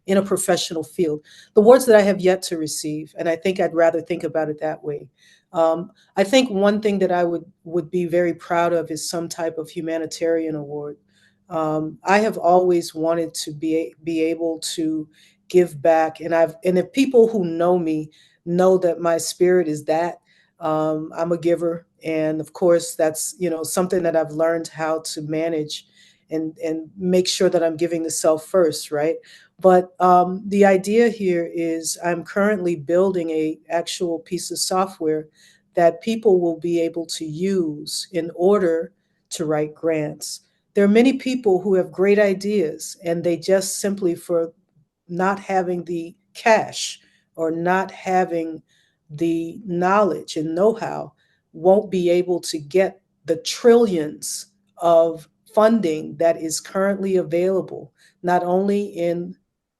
in a professional field. The awards that I have yet to receive, and I think I'd rather think about it that way. I think one thing that I would be very proud of is some type of humanitarian award. I have always wanted to be able to give back, and if people who know me know that my spirit is that, I'm a giver, and of course that's something that I've learned how to manage and make sure that I'm giving the self first, right? But the idea here is I'm currently building a actual piece of software that people will be able to use in order to write grants. There are many people who have great ideas and they just simply, for not having the cash or not having the knowledge and know-how, won't be able to get the trillions of funding that is currently available, not only in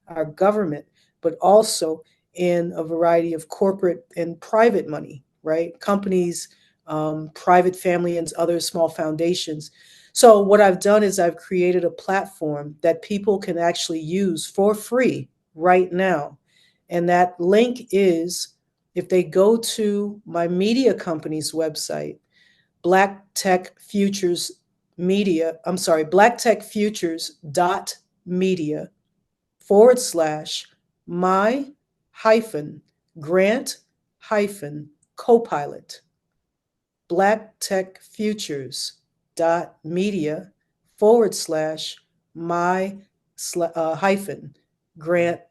our government, but also in a variety of corporate and private money, right? Companies, private family, and other small foundations. So, what I've done is I've created a platform that people can actually use for free right now. And that link is, if they go to my media company's website, Black Tech Futures Media, I'm sorry, blacktechfutures.media/, my hyphen grant hyphen copilot, blacktechfutures.media/ my hyphen grant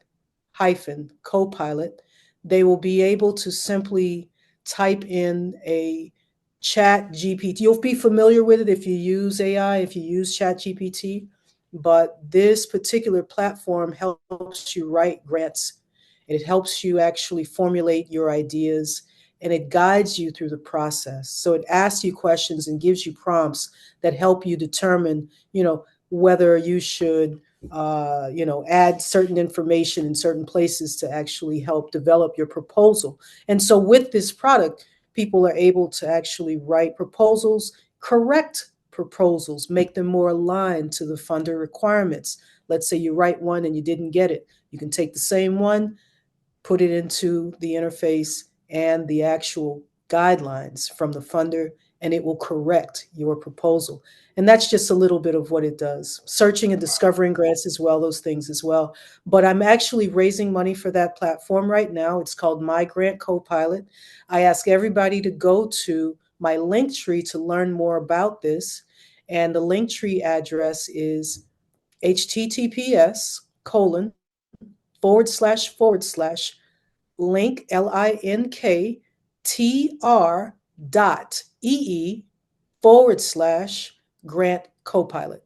hyphen copilot. They will be able to simply type in a chat GPT. You'll be familiar with it if you use AI, if you use chat GPT, but this particular platform helps you write grants. It helps you actually formulate your ideas, and it guides you through the process. So it asks you questions and gives you prompts that help you determine, whether you should, add certain information in certain places to actually help develop your proposal. And so with this product, people are able to actually write proposals, correct proposals, make them more aligned to the funder requirements. Let's say you write one and you didn't get it. You can take the same one, put it into the interface and the actual guidelines from the funder, and it will correct your proposal. And that's just a little bit of what it does. Searching and discovering grants as well, those things as well. But I'm actually raising money for that platform right now. It's called My Grant Copilot. I ask everybody to go to my link tree to learn more about this. And the link tree address is https:// linktr.ee/ grant copilot.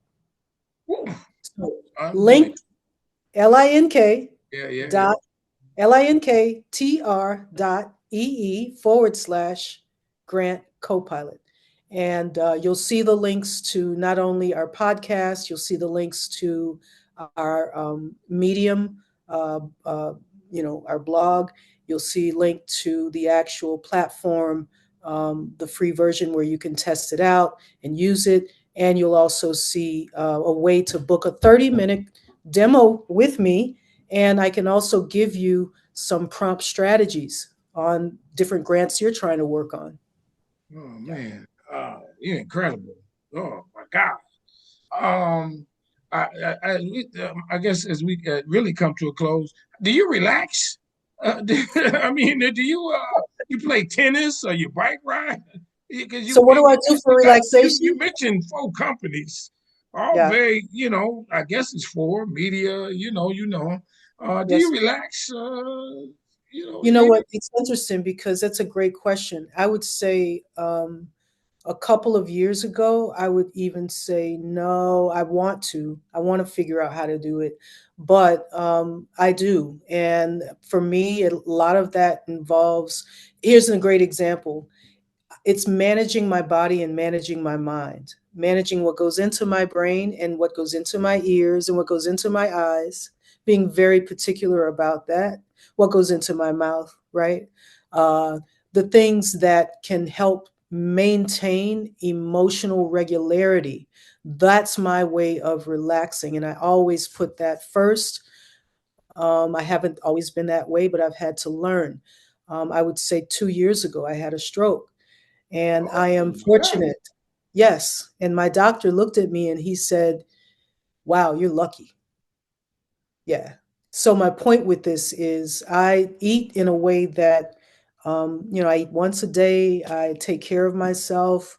Woo, So unbelievable. link link Yeah, yeah, yeah. dot linktr.ee/ grant copilot. And you'll see the links to not only our podcast, you'll see the links to our Medium, uh, uh, our blog. You'll see link to the actual platform, the free version where you can test it out and use it. And you'll also see a way to book a 30-minute demo with me, and I can also give you some prompt strategies on different grants you're trying to work on. Oh Yeah. man, you're incredible. Oh my God. Um, I guess as we really come to a close, do you relax? I mean, do you play tennis or you bike ride? Because So, what do I do for you got you relaxation? mentioned four companies, all Yeah. very I guess it's four media. Do you Yes. relax? You know Ada? what? It's interesting because that's a great question. I would say a couple of years ago, I would even say, no, I want to figure out how to do it. But I do. And for me, a lot of that involves, here's a great example. It's managing my body and managing my mind, managing what goes into my brain and what goes into my ears and what goes into my eyes, being very particular about that, what goes into my mouth, right? Uh, the things that can help maintain emotional regularity. That's my way of relaxing. And I always put that first. I haven't always been that way, but I've had to learn. I would say 2 years ago, I had a stroke, and I Oh am my God. fortunate. Yes. And my doctor looked at me and he said, "Wow, you're lucky." Yeah. So my point with this is I eat in a way that, I eat once a day. I take care of myself.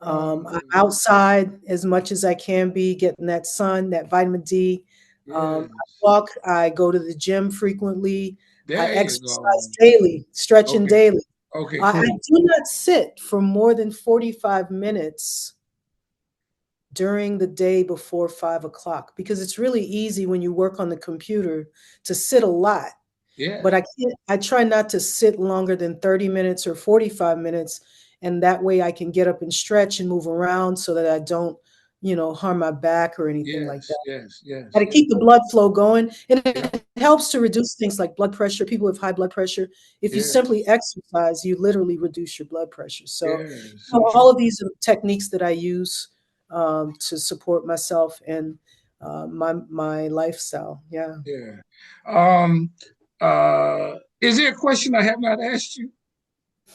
I'm Oh outside as much as I can be, getting that sun, that vitamin D. I yes. walk. I go to the gym frequently. I There you exercise go. daily, stretching Okay. daily. Okay, I cool. do not sit for more than 45 minutes during the day before 5 o'clock because it's really easy when you work on the computer to sit a lot. Yeah. But I try not to sit longer than 30 minutes or 45 minutes. And that way I can get up and stretch and move around so that I don't, harm my back or anything like Yes. that. Yes. Got Yes. to Yes. keep the blood flow going. And Yep. it helps to reduce things like blood pressure. People with high blood pressure, if you Yes. simply exercise, you literally reduce your blood pressure. So, Yes. So all true. of these are techniques that I use to support myself and my lifestyle. Yeah. Yeah. Um. Is there a question I have not asked you?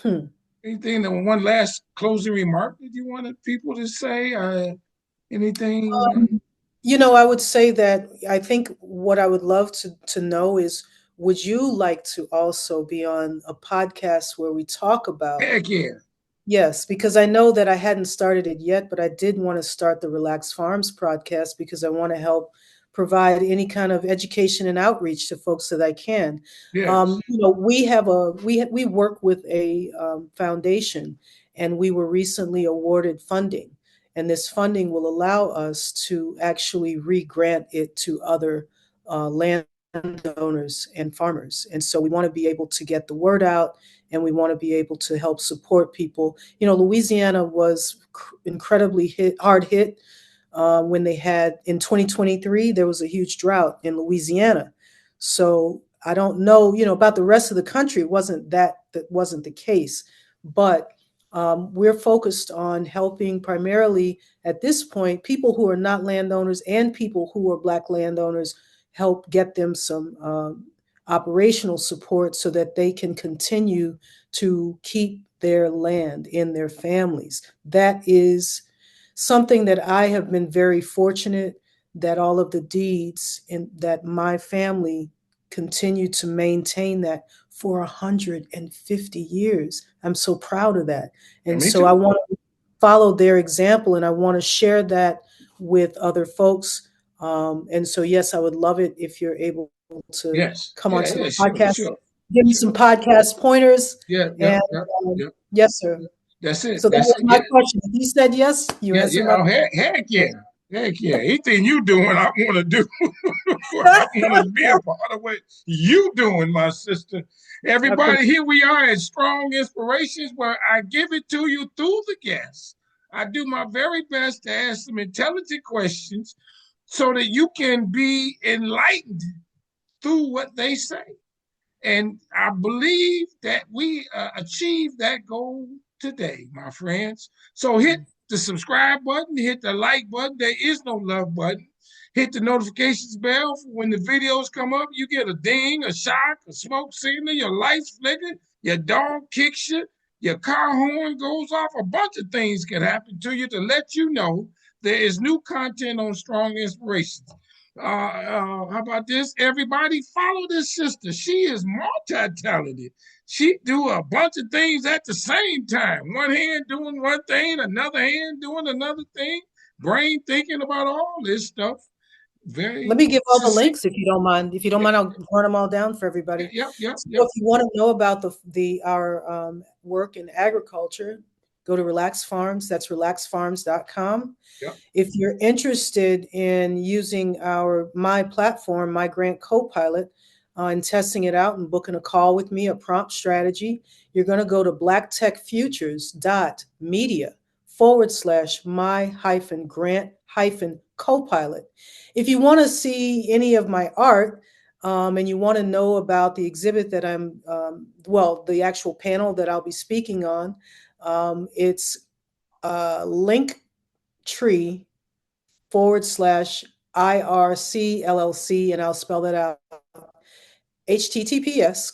Hmm. Anything? That one last closing remark that you wanted people to say? Anything? I would say that I think what I would love to know is, would you like to also be on a podcast where we talk about. Heck yeah. Yes, because I know that I hadn't started it yet, but I did want to start the Relax Farms podcast because I want to help provide any kind of education and outreach to folks that I can. Yes. We have we work with a foundation, and we were recently awarded funding, and this funding will allow us to actually re-grant it to other landowners and farmers. And so we want to be able to get the word out, and we want to be able to help support people. Louisiana was incredibly hard hit when they had in 2023 there was a huge drought in Louisiana. So I don't know, about the rest of the country. It wasn't that wasn't the case, but we're focused on helping primarily at this point people who are not landowners and people who are Black landowners, help get them some operational support so that they can continue to keep their land in their families. That is something that I have been very fortunate that all of the deeds in that my family continue to maintain that for 150 years. I'm so proud of that. Yeah, And me so I too. want to follow their example, and I want to share that with other folks. And so, yes, I would love it if you're able to come Yes. onto the Yeah. Yeah. podcast, Sure. Sure. give me some Sure. podcast pointers. Yeah. And Yep. Yep. um, Yep. yes, sir. That's it. So that That's was it. my Yeah. question. If you said yes, you Yeah. answered Yeah. my Oh, heck yeah. Heck yeah. Anything you doing, I want to do. I want to be a part of what you doing, my sister. I Everybody, appreciate here we are at Strong Inspirations, where I give it to you through the guests. I do my very best to ask some intelligent questions so that you can be enlightened through what they say. And I believe that we achieved that goal today, my friends. So hit the subscribe button, hit the like button. There is no love button. Hit the notifications bell for when the videos come up. You get a ding, a shock, a smoke signal, your lights flicker, your dog kicks you, your car horn goes off. A bunch of things can happen to you to let you know there is new content on Strong Inspirations. How about this? Everybody follow this sister. She is multi-talented. She do a bunch of things at the same time. One hand doing one thing, another hand doing another thing. Brain thinking about all this stuff. Let Very me give all the succinct. links if you don't mind. If you don't Yep, mind, I'll run them all down for everybody. yep, yep, So yep, if you want to know about the our work in agriculture, go to Relax Farms. That's relaxfarms.com. yep. If you're interested in using my platform, my Grant Copilot, and testing it out and booking a call with me, a prompt strategy, you're going to go to blacktechfutures.media/my-grant- Copilot. If you want to see any of my art, and you want to know about the exhibit that well, the actual panel that I'll be speaking on, it's Linktree / IRC LLC, and I'll spell that out: https://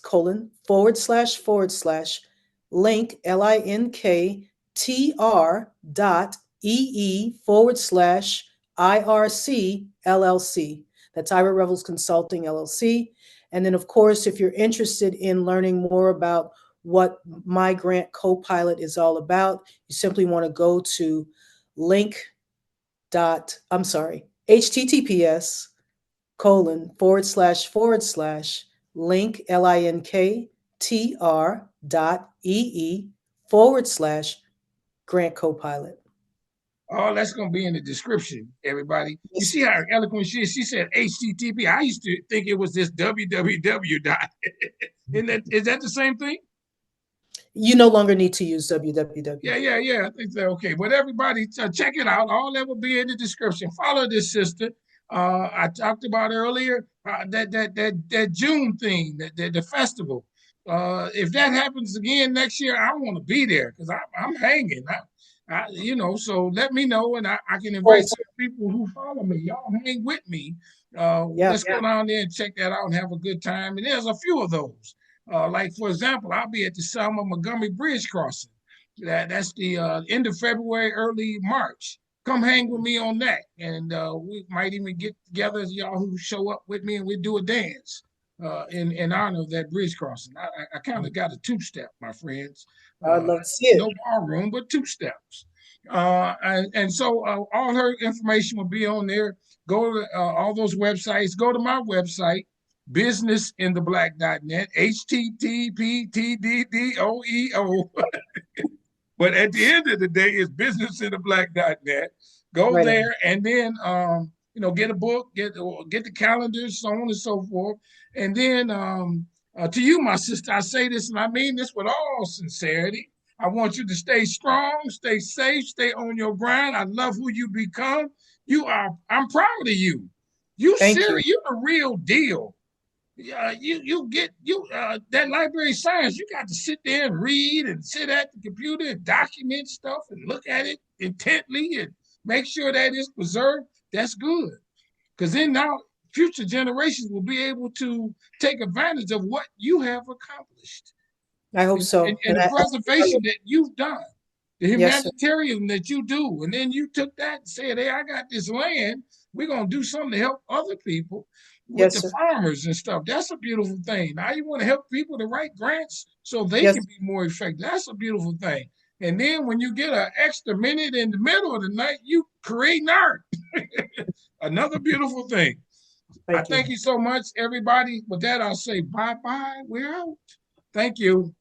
linktr.ee/IRC LLC. That's Ira Revels Consulting LLC. And then, of course, if you're interested in learning more about what my grant Copilot is all about, you simply want to go to link dot, I'm sorry, https:// linktr.ee/grant Copilot. All that's going to be in the description, everybody. You Yes. see how eloquent she is? She said HTTP. I used to think it was this www dot. Is that the same thing? You no longer need to use www. Yeah. I think so. Okay, but everybody, check it out. All that will be in the description. Follow this sister. I talked about earlier that June thing, the festival. If that happens again next year, I want to be there because I'm hanging. So let me know, and I can invite Oh, some people who follow me. Y'all hang with me. yeah. Let's go down there and check that out and have a good time. And there's a few of those. Like for example, I'll be at the Selma Montgomery Bridge crossing. That's the end of February, early March. Come hang with me on that, and we might even get together as y'all who show up with me, and we do a dance in honor of that bridge crossing. I kind of got a two-step, my friends. I'd Uh, love to see it. no ballroom, but two steps. And so all her information will be on there. Go to all those websites. Go to my website, businessintheblack.net, HTTPTDDOEO. But at the end of the day, it's businessintheblack.net. Go Right on. there and then get a book, get the calendars, so on and so forth. And then to you, my sister, I say this and I mean this with all sincerity. I want you to stay strong, stay safe, stay on your grind. I love who you become. I'm proud of you. You Thank you. serious, you're the real deal. You get that library of science. You got to sit there and read and sit at the computer and document stuff and look at it intently and make sure that it's preserved. That's good because then now future generations will be able to take advantage of what you have accomplished I hope and, and, so. and the preservation that you've done, the Yes, sir. humanitarian that you do. And then you took that and said, hey, I got this land. We're going to do something to help other people with Yes, the sir. farmers and stuff. That's a beautiful thing. Now you want to help people to write grants so they Yes, can be more effective. That's a beautiful thing. And then when you get an extra minute in the middle of the night, you create art. Another beautiful thing. I thank you. thank you so much, everybody. With that, I'll say bye bye. We're out. Thank you.